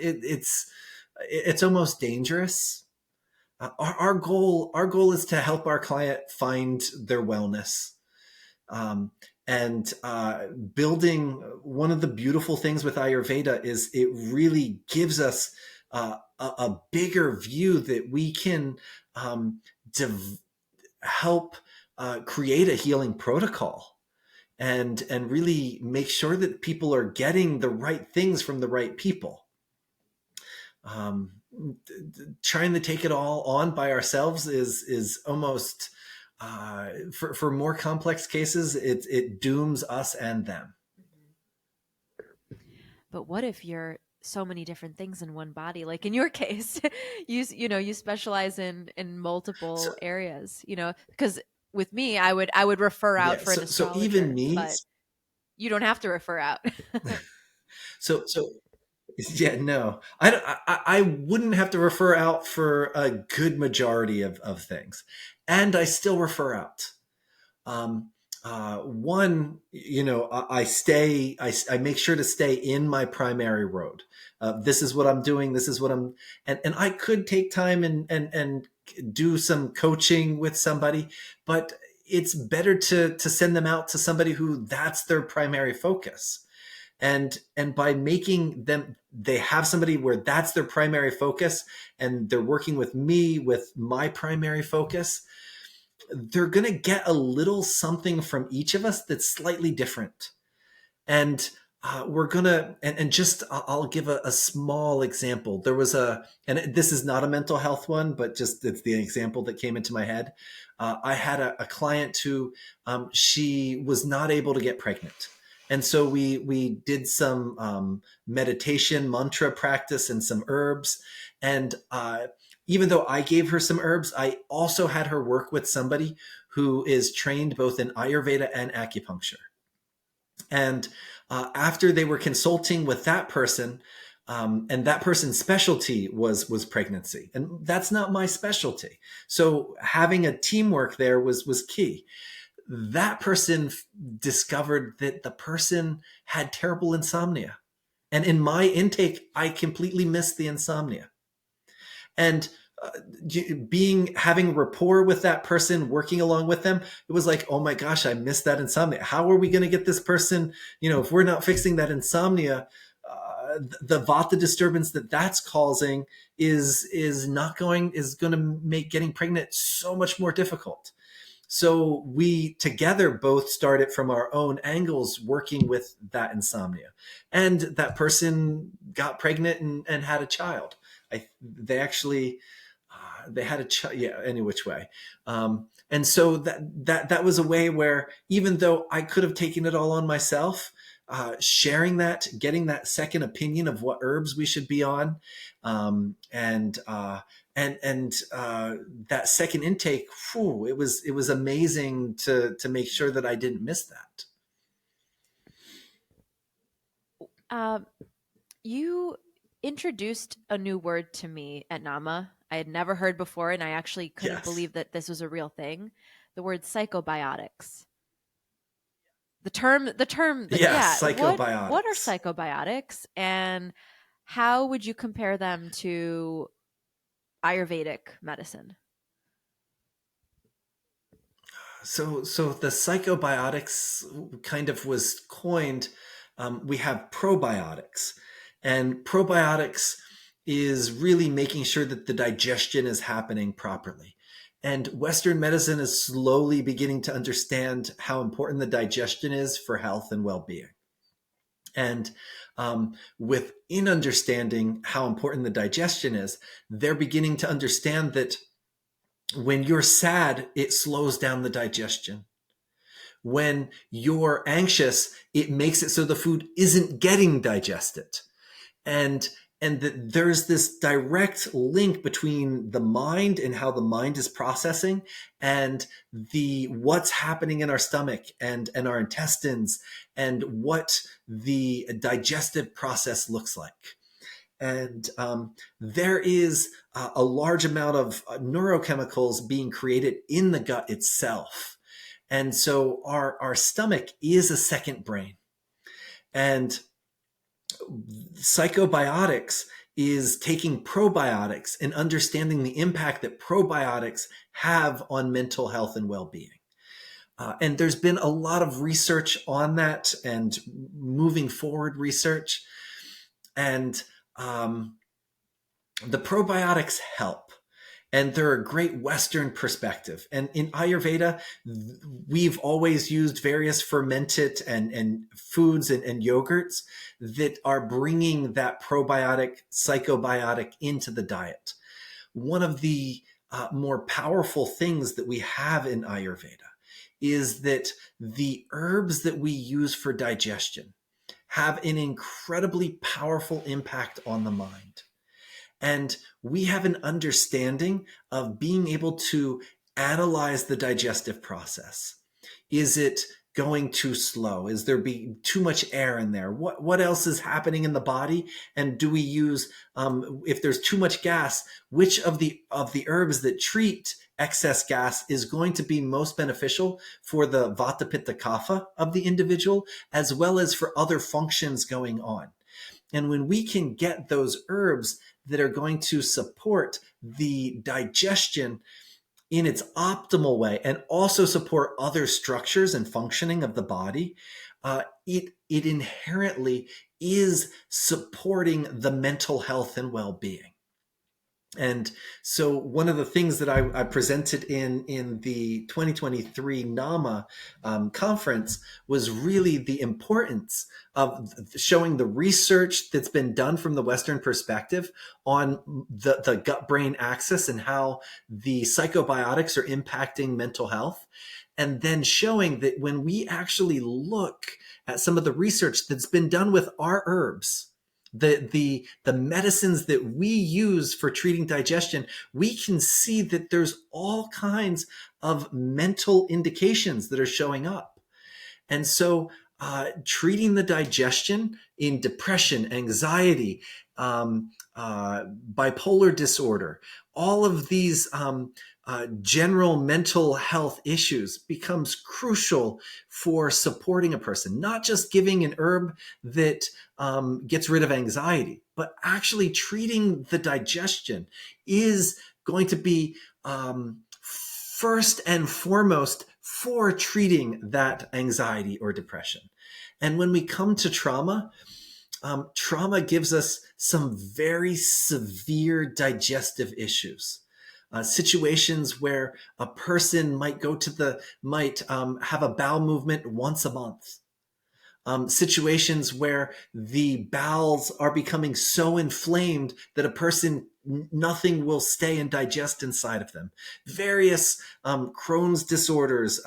It's almost dangerous. Our goal is to help our client find their wellness. Um, and building, one of the beautiful things with Ayurveda is it really gives us a bigger view that we can dev- help create a healing protocol, and really make sure that people are getting the right things from the right people. Um, Trying to take it all on by ourselves is almost, for more complex cases, it dooms us and them. But what if you're so many different things in one body? Like in your case, you know, you specialize in So multiple areas, you know, because with me, I would refer out yeah, for an so even astrologer, me, but you don't have to refer out. so yeah, no, I wouldn't have to refer out for a good majority of things, and I still refer out. Um, One, I make sure to stay in my primary road. This is what I'm doing. This is what I'm, and I could take time and do some coaching with somebody, but it's better to send them out to somebody who that's their primary focus. And by making them, they have somebody where that's their primary focus, and they're working with me with my primary focus, they're going to get a little something from each of us that's slightly different. And we're going to, and just I'll give a small example. There was and this is not a mental health one, but just it's the example that came into my head. I had a client who, she was not able to get pregnant. And so we did some meditation, mantra practice, and some herbs. And even though I gave her some herbs, I also had her work with somebody who is trained both in Ayurveda and acupuncture. And after they were consulting with that person, and that person's specialty was pregnancy, and that's not my specialty. So having a teamwork there was key. That person discovered that the person had terrible insomnia, and in my intake, I completely missed the insomnia. And uh, having rapport with that person, working along with them, it was like, oh my gosh, I missed that insomnia. How are we going to get this person, if we're not fixing that insomnia, the vata disturbance that's causing is going to make getting pregnant so much more difficult. So we together both started from our own angles working with that insomnia, and that person got pregnant and had a child. They actually, they had a child, yeah, any which way. And so that was a way where, even though I could have taken it all on myself, sharing that, getting that second opinion of what herbs we should be on, and that second intake, whew, it was amazing to make sure that I didn't miss that. um, you introduced a new word to me at Nama I had never heard before, and I actually couldn't Yes. believe that this was a real thing. the word psychobiotics. Yeah, Yes, what are psychobiotics. psychobiotics, and how would you compare them to Ayurvedic medicine? So the psychobiotics kind of was coined. We have probiotics, and probiotics is really making sure that the digestion is happening properly. And Western medicine is slowly beginning to understand how important the digestion is for health and well-being. And within understanding how important the digestion is, they're beginning to understand that when you're sad, it slows down the digestion. When you're anxious, it makes it so the food isn't getting digested. And and that there's this direct link between the mind and how the mind is processing and the what's happening in our stomach and our intestines and what the digestive process looks like. And there is a large amount of neurochemicals being created in the gut itself. And so our stomach is a second brain. And psychobiotics is taking probiotics and understanding the impact that probiotics have on mental health and well-being. And there's been a lot of research on that and moving forward research. And the probiotics help. And they're a great Western perspective. And in Ayurveda, we've always used various fermented and foods and yogurts that are bringing that probiotic, psychobiotic into the diet. One of the more powerful things that we have in Ayurveda is that the herbs that we use for digestion have an incredibly powerful impact on the mind. And we have an understanding of being able to analyze the digestive process. Is it going too slow? Is there be too much air in there? What else is happening in the body? And do we use, if there's too much gas, which of the herbs that treat excess gas is going to be most beneficial for the Vata Pitta Kapha of the individual, as well as for other functions going on? And when we can get those herbs that are going to support the digestion in its optimal way and also support other structures and functioning of the body, it inherently is supporting the mental health and well-being. And so one of the things that I presented in the 2023 NAMA conference was really the importance of showing the research that's been done from the Western perspective on the gut-brain axis and how the psychobiotics are impacting mental health. And then showing that when we actually look at some of the research that's been done with our herbs, the medicines that we use for treating digestion, we can see that there's all kinds of mental indications that are showing up. And so treating the digestion in depression, anxiety, bipolar disorder, all of these general mental health issues becomes crucial for supporting a person, not just giving an herb that gets rid of anxiety, but actually treating the digestion is going to be first and foremost for treating that anxiety or depression. And when we come to trauma, trauma gives us some very severe digestive issues. Situations where a person might have a bowel movement once a month. Situations where the bowels are becoming so inflamed that a person, nothing will stay and digest inside of them. Various Crohn's disorders,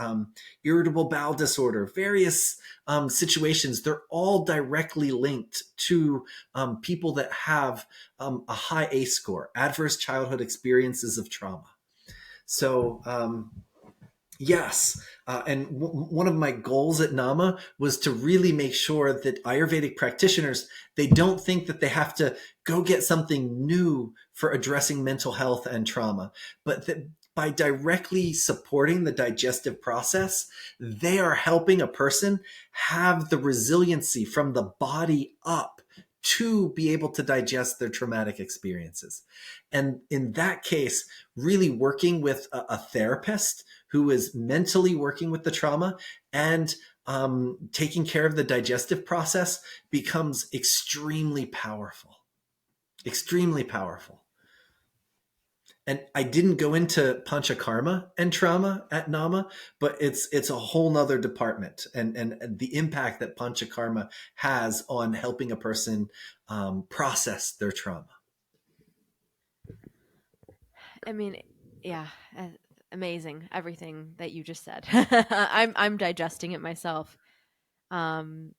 irritable bowel disorder, various situations, they're all directly linked to people that have a high ACE score, adverse childhood experiences of trauma. So yes. And one of my goals at NAMA was to really make sure that Ayurvedic practitioners, they don't think that they have to go get something new for addressing mental health and trauma, but that by directly supporting the digestive process, they are helping a person have the resiliency from the body up to be able to digest their traumatic experiences. And in that case, really working with a therapist who is mentally working with the trauma and taking care of the digestive process becomes extremely powerful. Extremely powerful. And I didn't go into panchakarma and trauma at NAMA, but it's a whole nother department, and the impact that panchakarma has on helping a person process their trauma. I mean, yeah, amazing everything that you just said. I'm digesting it myself. Um,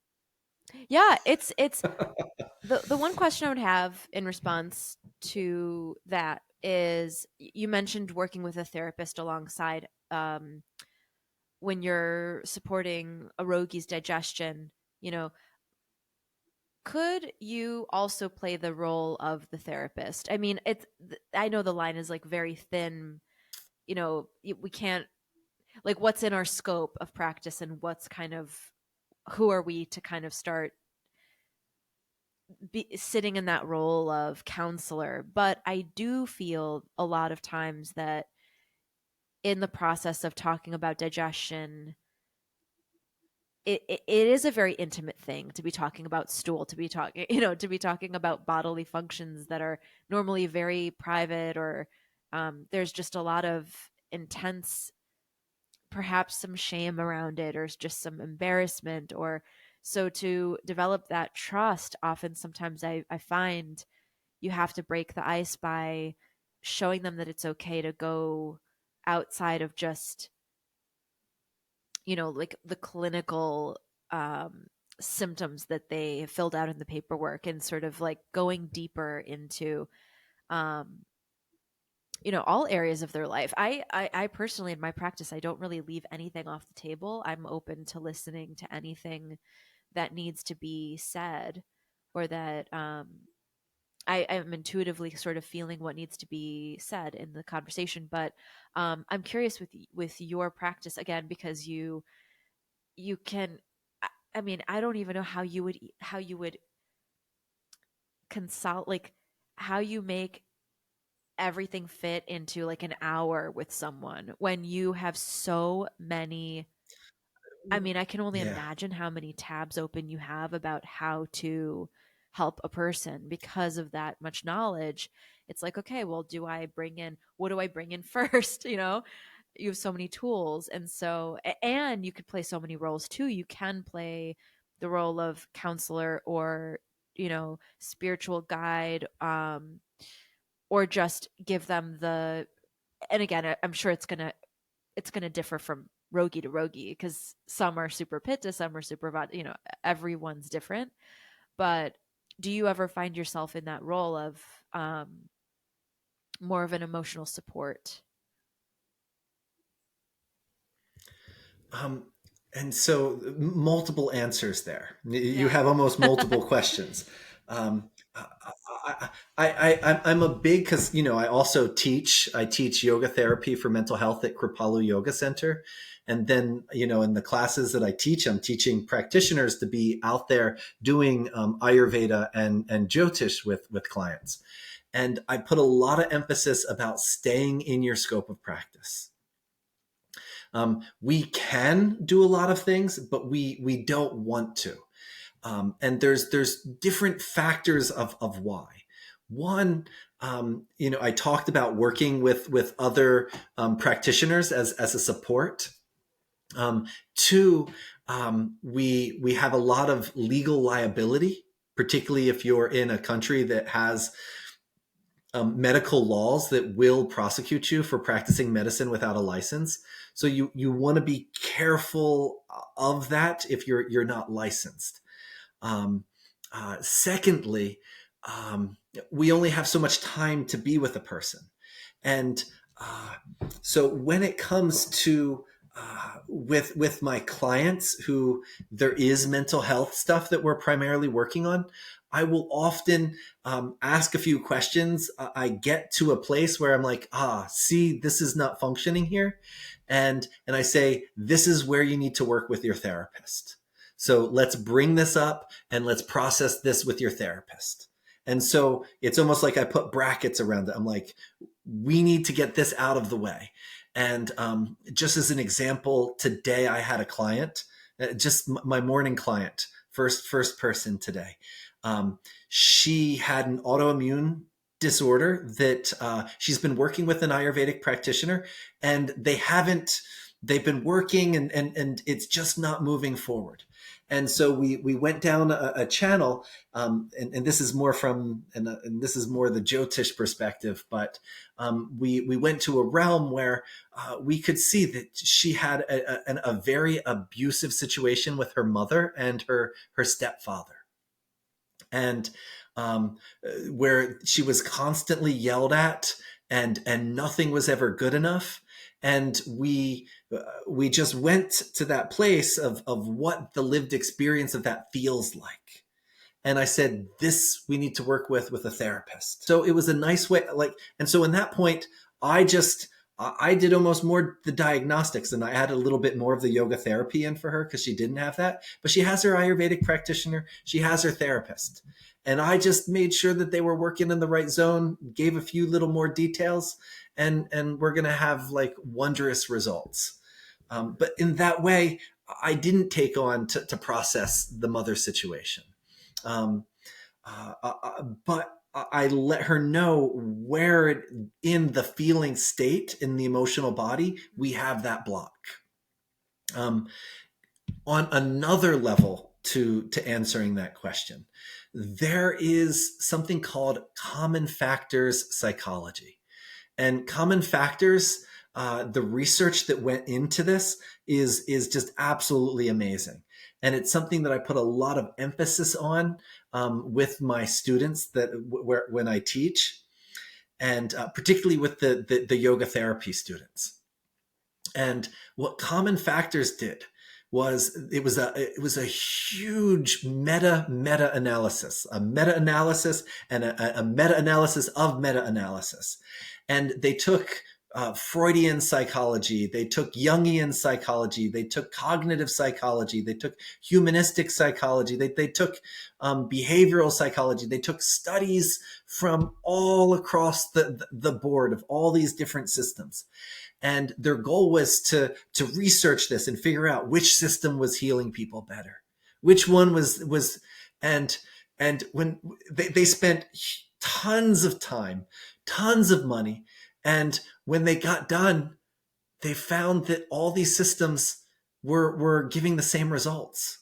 yeah, it's the one question I would have in response to that is you mentioned working with a therapist alongside when you're supporting a rogi's digestion, you know, could you also play the role of the therapist? I mean, I know the line is like very thin, you know, we can't, like, what's in our scope of practice and what's kind of, who are we to kind of start sitting in that role of counselor. But I do feel a lot of times that in the process of talking about digestion, it is a very intimate thing to be talking about stool, to be talking, you know, to be talking about bodily functions that are normally very private, or there's just a lot of intense, perhaps some shame around it, or just some embarrassment. Or so to develop that trust, often sometimes I find you have to break the ice by showing them that it's okay to go outside of just, you know, like the clinical symptoms that they filled out in the paperwork, and sort of like going deeper into um, you know, all areas of their life. I personally, in my practice, I don't really leave anything off the table. I'm open to listening to anything that needs to be said, or that I am intuitively sort of feeling what needs to be said in the conversation. But I'm curious with your practice again, because you can. I mean, I don't even know how you would consult, like how you make everything fit into like an hour with someone when you have so many. I mean, I can only Yeah. imagine how many tabs open you have about how to help a person because of that much knowledge. It's like, okay, well, what do I bring in first? You know, you have so many tools. And so, and you could play so many roles too. You can play the role of counselor, or, you know, spiritual guide, or just give them and again, I'm sure it's gonna differ from rogi to rogi, because some are super pitta, some are super vata, you know, everyone's different. But do you ever find yourself in that role of more of an emotional support? Um, and so multiple answers there. You Yeah. have almost multiple questions. I'm a big, because you know, I teach yoga therapy for mental health at Kripalu Yoga Center, and then you know, in the classes that I teach, I'm teaching practitioners to be out there doing Ayurveda and Jyotish with clients, and I put a lot of emphasis about staying in your scope of practice. We can do a lot of things, but we don't want to. And there's different factors of why. One, you know, I talked about working with other practitioners as a support. Two, we have a lot of legal liability, particularly if you're in a country that has medical laws that will prosecute you for practicing medicine without a license. So you want to be careful of that if you're not licensed. Secondly, we only have so much time to be with a person, and so when it comes to with my clients who there is mental health stuff that we're primarily working on, I will often ask a few questions. I get to a place where I'm like, see, this is not functioning here. And I say, this is where you need to work with your therapist. So let's bring this up and let's process this with your therapist. And so it's almost like I put brackets around it. I'm like, we need to get this out of the way. And just as an example, today I had a client, just my morning client, first person today. She had an autoimmune disorder that she's been working with an Ayurvedic practitioner, and they've been working and it's just not moving forward. And so we went down a channel, and this is more and this is more the Jyotish perspective, but we went to a realm where we could see that she had a very abusive situation with her mother and her stepfather, and where she was constantly yelled at, and nothing was ever good enough. And we just went to that place of what the lived experience of that feels like. And I said, this we need to work with a therapist. So it was a nice way, and so in that point, I did almost more the diagnostics, and I added a little bit more of the yoga therapy in for her because she didn't have that. But she has her Ayurvedic practitioner. She has her therapist. And I just made sure that they were working in the right zone, gave a few little more details, and we're going to have like wondrous results. But in that way, I didn't take on to process the mother situation. But I let her know where in the feeling state, in the emotional body, we have that block. On another level to answering that question, there is something called common factors psychology. And common factors, the research that went into this is just absolutely amazing. And it's something that I put a lot of emphasis on with my students when I teach, and particularly with the yoga therapy students. And what common factors did was it was a huge meta analysis, a meta analysis, and a meta analysis of meta analysis. And they took Freudian psychology, they took Jungian psychology, they took cognitive psychology, they took humanistic psychology, they took behavioral psychology, they took studies from all across the board of all these different systems. And their goal was to research this and figure out which system was healing people better, which one was, and when they spent tons of time, tons of money, and when they got done, they found that all these systems were giving the same results.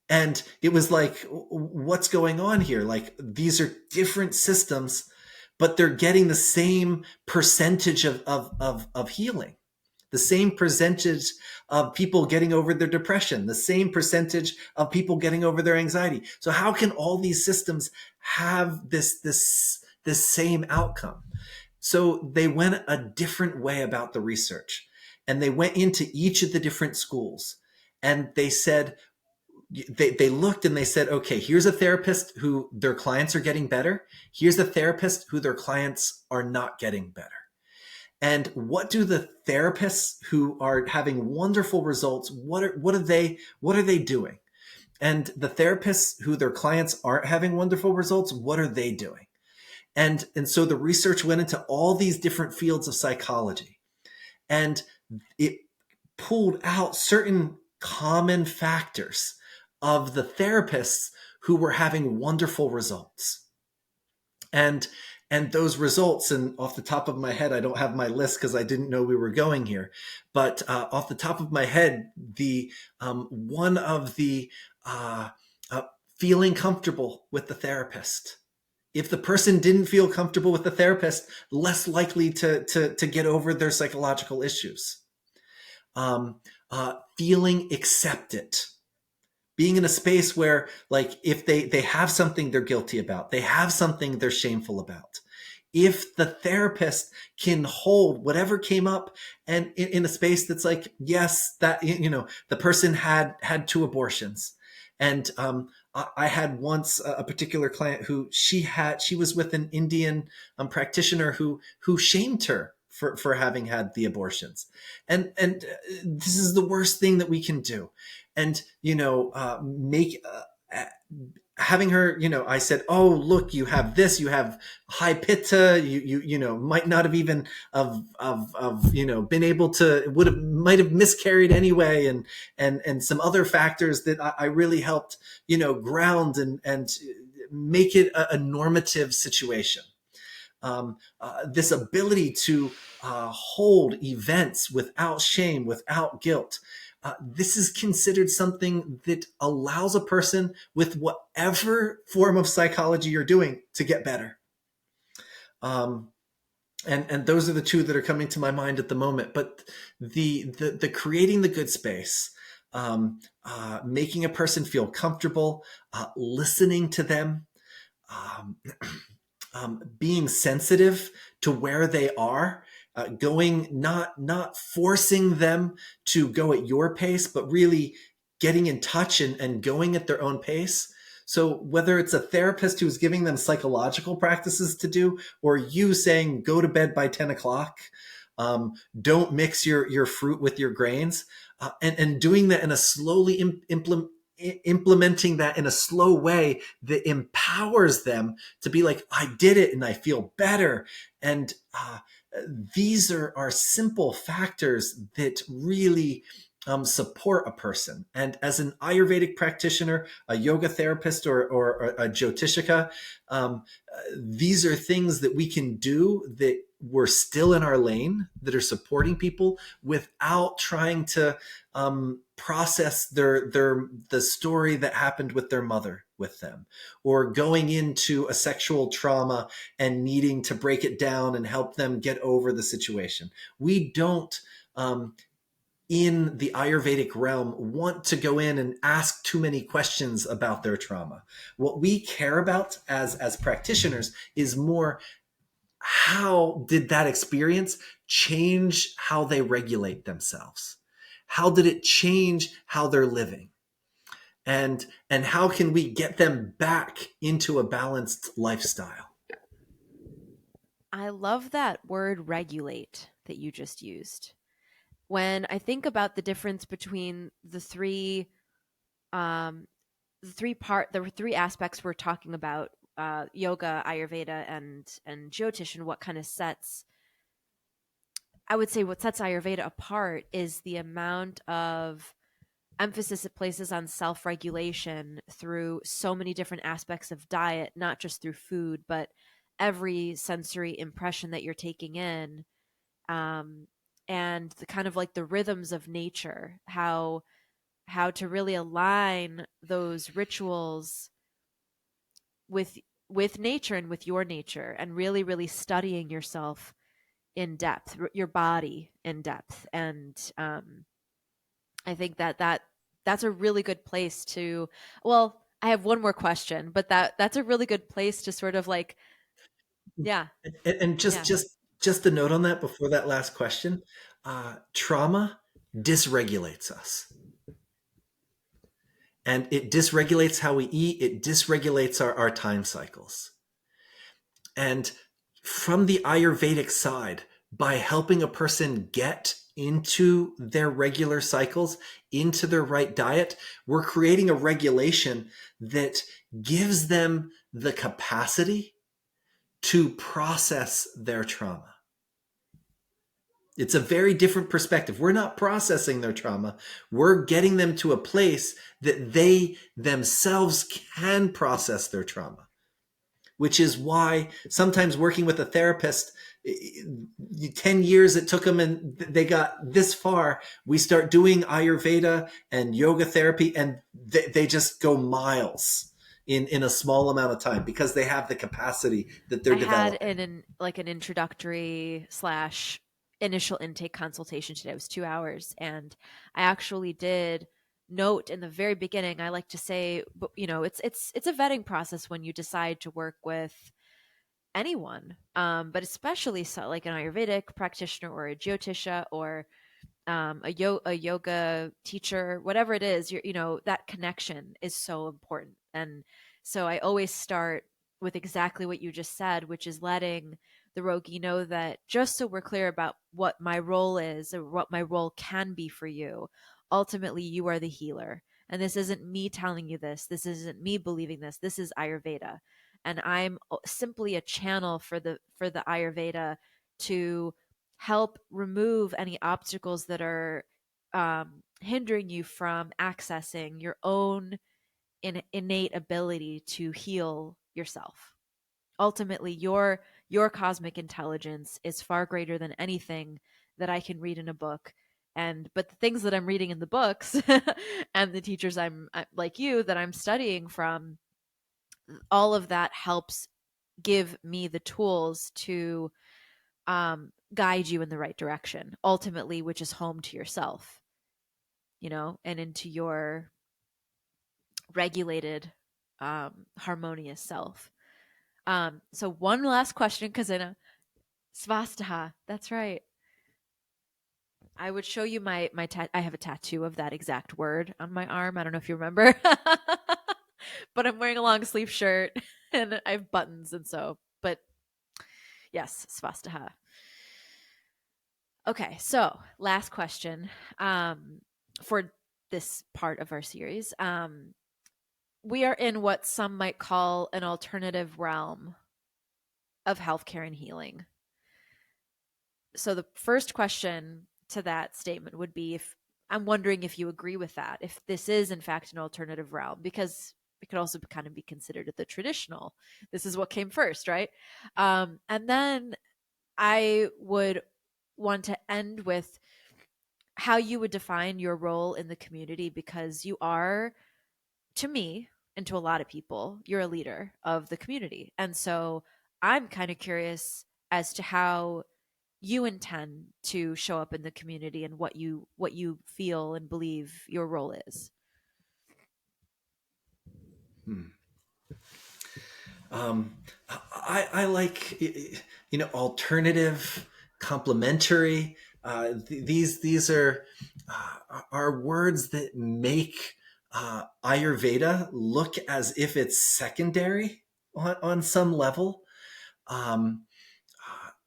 And it was like, what's going on here? Like, these are different systems, but they're getting the same percentage of healing, the same percentage of people getting over their depression, the same percentage of people getting over their anxiety. So how can all these systems have this same outcome? So they went a different way about the research, and they went into each of the different schools, and they said, they looked and they said, okay, here's a therapist who their clients are getting better. Here's a therapist who their clients are not getting better. And what do the therapists who are having wonderful results, what are they doing? And the therapists who their clients aren't having wonderful results, what are they doing? And so the research went into all these different fields of psychology, and it pulled out certain common factors of the therapists who were having wonderful results. And those results, and off the top of my head, I don't have my list because I didn't know we were going here, but off the top of my head, the one of the feeling comfortable with the therapist. If the person didn't feel comfortable with the therapist, less likely to get over their psychological issues. Feeling accepted. Being in a space where, like, if they have something they're guilty about, they have something they're shameful about, if the therapist can hold whatever came up and in a space that's like, yes, that, the person had two abortions. And I had once a particular client who she was with an Indian practitioner who shamed her for having had the abortions. And this is the worst thing that we can do. And, make, having her, I said, oh, look, you have this, you have high pitta, you might not have even been able to, might have miscarried anyway. And some other factors that I really helped, ground and make it a normative situation. This ability to hold events without shame, without guilt. This is considered something that allows a person with whatever form of psychology you're doing to get better. And those are the two that are coming to my mind at the moment. But the creating the good space, making a person feel comfortable, listening to them, being sensitive to where they are, going, not forcing them to go at your pace, but really getting in touch and going at their own pace. So whether it's a therapist who's giving them psychological practices to do, or you saying, go to bed by 10 o'clock, don't mix your fruit with your grains, and doing that in a slowly implementing that in a slow way that empowers them to be like, I did it and I feel better. And these are simple factors that really support a person. And as an Ayurvedic practitioner, a yoga therapist, or a Jyotishika, these are things that we can do that we're still in our lane, that are supporting people without trying to process the story that happened with their mother with them, or going into a sexual trauma and needing to break it down and help them get over the situation. We don't, in the Ayurvedic realm, want to go in and ask too many questions about their trauma. What we care about as practitioners is more, how did that experience change how they regulate themselves? How did it change how they're living? And how can we get them back into a balanced lifestyle? I love that word regulate that you just used. When I think about the difference between the three aspects we're talking about, yoga, Ayurveda, and Jyotish, and what kind of sets, I would say what sets Ayurveda apart is the amount of emphasis it places on self-regulation through so many different aspects of diet, not just through food, but every sensory impression that you're taking in, and the kind of like the rhythms of nature, how to really align those rituals with nature and with your nature, and really studying yourself in depth, your body in depth. And I think that's a really good place to, well, I have one more question, but that's a really good place to sort of like, yeah. And Yeah. just a note on that before that last question. Trauma dysregulates us, and it dysregulates how we eat. It dysregulates our time cycles. And from the Ayurvedic side, by helping a person get into their regular cycles, into their right diet, we're creating a regulation that gives them the capacity to process their trauma. It's a very different perspective. We're not processing their trauma. We're getting them to a place that they themselves can process their trauma, which is why sometimes working with a therapist, 10 years it took them and they got this far. We start doing Ayurveda and yoga therapy, and they just go miles in a small amount of time because they have the capacity that they're developing. I had an introductory slash initial intake consultation today. It was 2 hours, and I actually did note in the very beginning, I like to say, it's a vetting process when you decide to work with anyone, but especially so like an Ayurvedic practitioner or a Jyotisha or a yoga teacher, whatever it is, you know, that connection is so important. And so I always start with exactly what you just said, which is letting the rogi know that, just so we're clear about what my role is or what my role can be for you, ultimately you are the healer. And this isn't me telling you this. This isn't me believing this. This is Ayurveda. And I'm simply a channel for the Ayurveda to help remove any obstacles that are hindering you from accessing your own innate ability to heal yourself. Ultimately, your cosmic intelligence is far greater than anything that I can read in a book. And but the things that I'm reading in the books and the teachers I'm like you that I'm studying from, all of that helps give me the tools to guide you in the right direction, ultimately, which is home to yourself, you know, and into your regulated, harmonious self. So one last question, because I know svastaha. That's right. I would show you my I have a tattoo of that exact word on my arm. I don't know if you remember, but I'm wearing a long sleeve shirt and I have buttons, and so. But yes, svastaha. Okay, so last question for this part of our series. We are in what some might call an alternative realm of healthcare and healing. So the first question to that statement would be, if I'm wondering if you agree with that, if this is in fact an alternative realm, because it could also kind of be considered the traditional. This is what came first, right? And then I would want to end with how you would define your role in the community, because you are, to me and to a lot of people, you're a leader of the community. And so I'm kind of curious as to how you intend to show up in the community and what you feel and believe your role is. Hmm. I like, alternative, complementary. These are words that make Ayurveda look as if it's secondary on some level,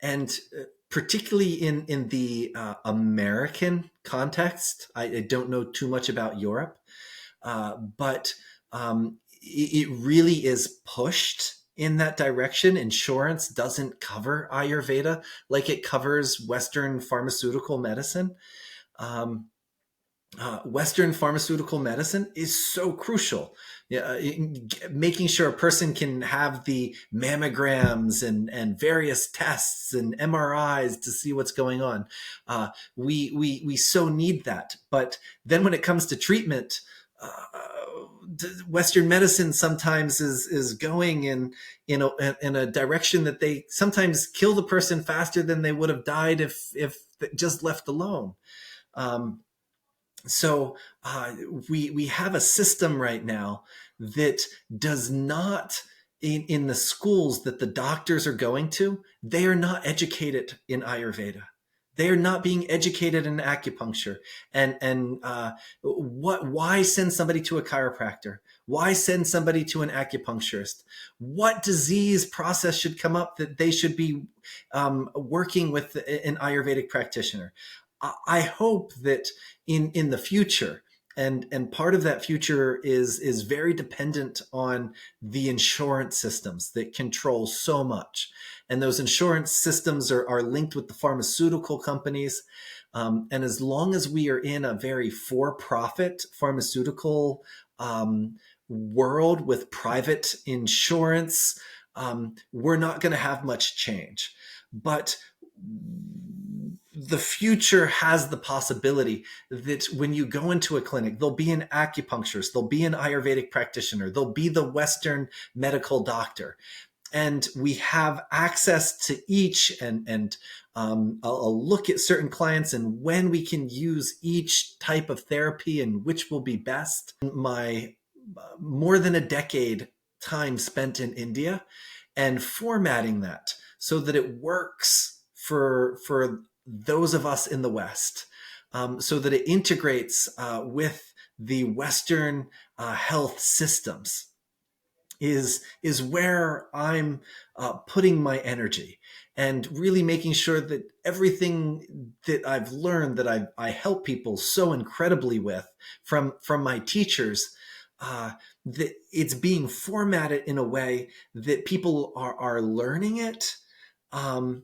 and particularly in the American context. I don't know too much about Europe, but it really is pushed in that direction. Insurance doesn't cover Ayurveda like it covers Western pharmaceutical medicine. Western pharmaceutical medicine is so crucial. Yeah, making sure a person can have the mammograms and various tests and MRIs to see what's going on. We so need that. But then when it comes to treatment, Western medicine sometimes is going in a direction that they sometimes kill the person faster than they would have died if just left alone. So we have a system right now that does not, in the schools that the doctors are going to, they are not educated in Ayurveda. They are not being educated in acupuncture. And why send somebody to a chiropractor? Why send somebody to an acupuncturist? What disease process should come up that they should be working with an Ayurvedic practitioner? I hope that in the future, and part of that future is very dependent on the insurance systems that control so much, and those insurance systems are linked with the pharmaceutical companies, and as long as we are in a very for-profit pharmaceutical world with private insurance, we're not going to have much change. But the future has the possibility that when you go into a clinic, there'll be an acupuncturist, there'll be an Ayurvedic practitioner, there'll be the Western medical doctor. And we have access to each, and I'll look at certain clients and when we can use each type of therapy and which will be best. My more than a decade time spent in India, and formatting that so that it works for those of us in the West, so that it integrates with the Western health systems is where I'm putting my energy, and really making sure that everything that I've learned, that I help people so incredibly with from my teachers, that it's being formatted in a way that people are learning it, um,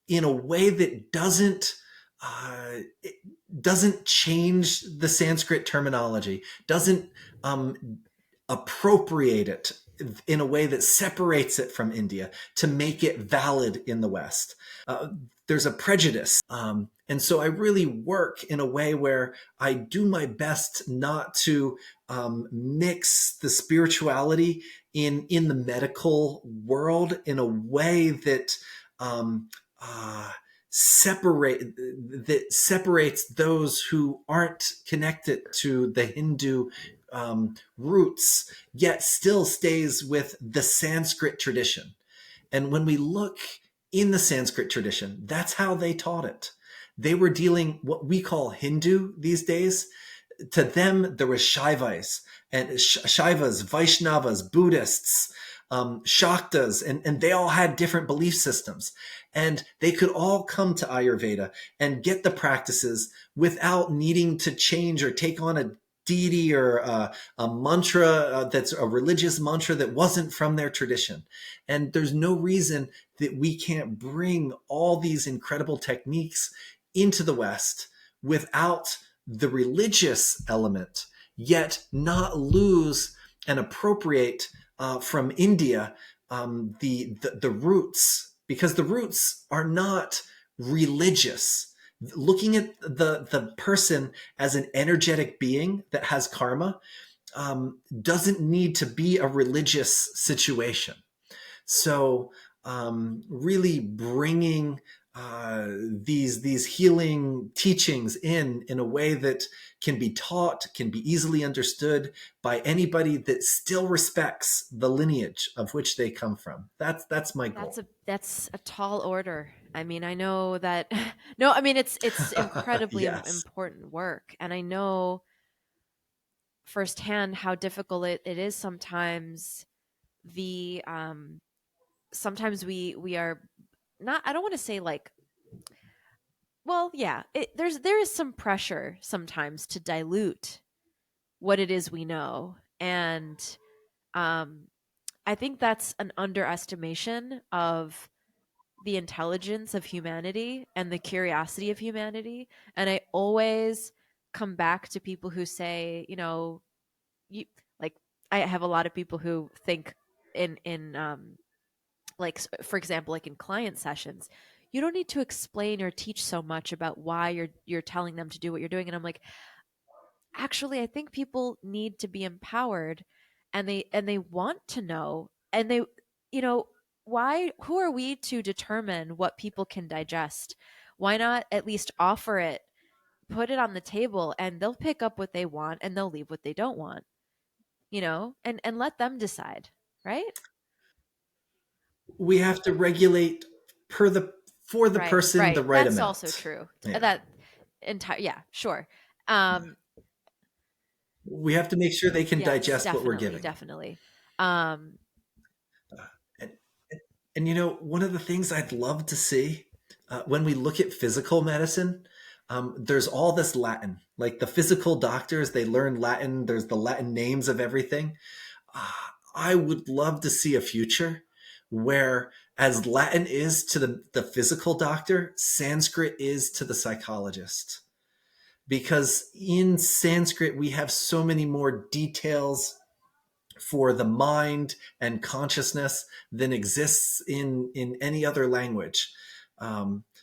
in a way that it doesn't change the Sanskrit terminology, doesn't appropriate it in a way that separates it from India to make it valid in the West. There's a prejudice. And so I really work in a way where I do my best not to mix the spirituality in the medical world in a way that um, uh, separates those who aren't connected to the Hindu roots, yet still stays with the Sanskrit tradition. And when we look in the Sanskrit tradition, that's how they taught it. They were dealing what we call Hindu these days. To them, there was Shaivas and Shaivas, Vaishnavas, Buddhists, Shaktas, and they all had different belief systems. And they could all come to Ayurveda and get the practices without needing to change or take on a deity or a mantra that's a religious mantra that wasn't from their tradition. And there's no reason that we can't bring all these incredible techniques into the West without the religious element, yet not lose and appropriate from India the roots, because the roots are not religious. Looking at the person as an energetic being that has karma doesn't need to be a religious situation. So really bringing these healing teachings in a way that can be taught, can be easily understood by anybody that still respects the lineage of which they come from. That's my goal. That's a tall order. I mean, I know that no, I mean it's incredibly Yes. important work, and I know firsthand how difficult it is sometimes. The sometimes we are not, I don't want to say like, well, yeah, there is some pressure sometimes to dilute what it is we know, and um I think that's an underestimation of the intelligence of humanity and the curiosity of humanity. And I always come back to people who say, you know, you like, I have a lot of people who think in like, for example, like in client sessions, you don't need to explain or teach so much about why you're telling them to do what you're doing. And I'm like, actually, I think people need to be empowered, and they want to know, and they, you know, why, who are we to determine what people can digest? Why not at least offer it, put it on the table, and they'll pick up what they want and they'll leave what they don't want, you know, and let them decide, right? We have to regulate per the for the Right, person the right. right That's also amount. true. Yeah. That entire, yeah, sure. Um, We have to make sure they can yes, digest what we're definitely, giving them. definitely. Um, And, and you know, one of the things I'd love to see when we look at physical medicine, there's all this Latin. Like the physical doctors, they learn Latin. There's the Latin names of everything. Uh, I would love to see a future where, as Latin is to the physical doctor, Sanskrit is to the psychologist. Because in Sanskrit, we have so many more details for the mind and consciousness than exists in any other language.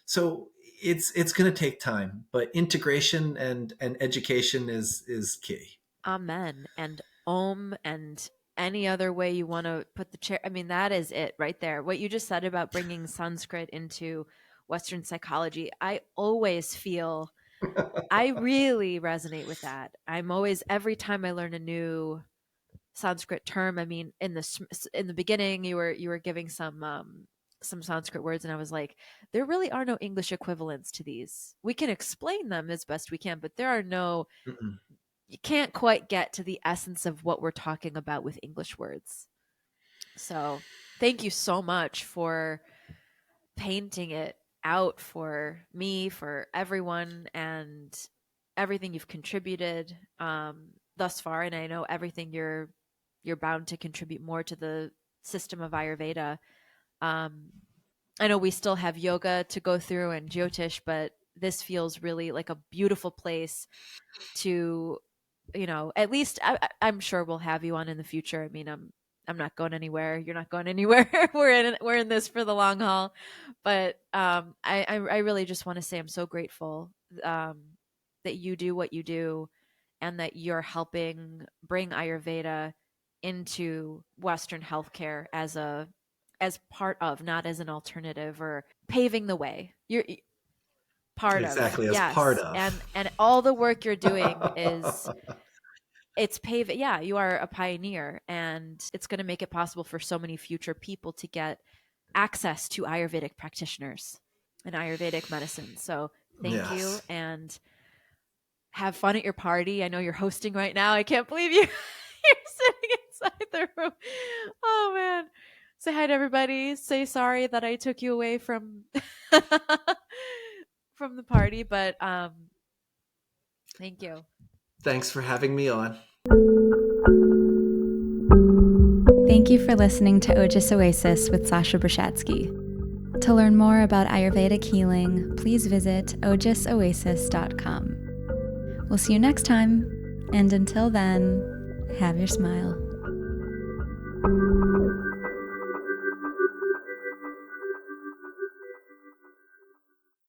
So it's going to take time, but integration and education is key. Amen and Om and any other way you want to put the chair. I mean, that is it right there. What you just said about bringing Sanskrit into Western psychology, I always feel, I really resonate with that. I'm always, every time I learn a new Sanskrit term. I mean, in the beginning, you were giving some Sanskrit words, and I was like, there really are no English equivalents to these. We can explain them as best we can, but there are no. Mm-mm. You can't quite get to the essence of what we're talking about with English words. So, thank you so much for painting it out for me, for everyone, and everything you've contributed thus far. And I know everything you're bound to contribute more to the system of Ayurveda. I know we still have yoga to go through and Jyotish, but this feels really like a beautiful place to, at least I'm sure we'll have you on in the future. I mean, I'm not going anywhere. You're not going anywhere. We're in this for the long haul. But I really just want to say I'm so grateful that you do what you do, and that you're helping bring Ayurveda into Western healthcare as part of, not as an alternative or paving the way. You're part of, Exactly, as part yes, of. and all the work you're doing is it's paving. Yeah, you are a pioneer, and it's going to make it possible for so many future people to get access to Ayurvedic practitioners and Ayurvedic medicine. So thank you, Yes. and have fun at your party. I know you're hosting right now. I can't believe you're sitting inside the room. Oh man. Say hi to everybody. Say sorry that I took you away from from the party, but thank you. Thanks for having me on. Thank you for listening to Ojas Oasis with Sasha Bershadsky. To learn more about Ayurvedic healing, please visit ojasoasis.com. We'll see you next time, and until then, have your smile.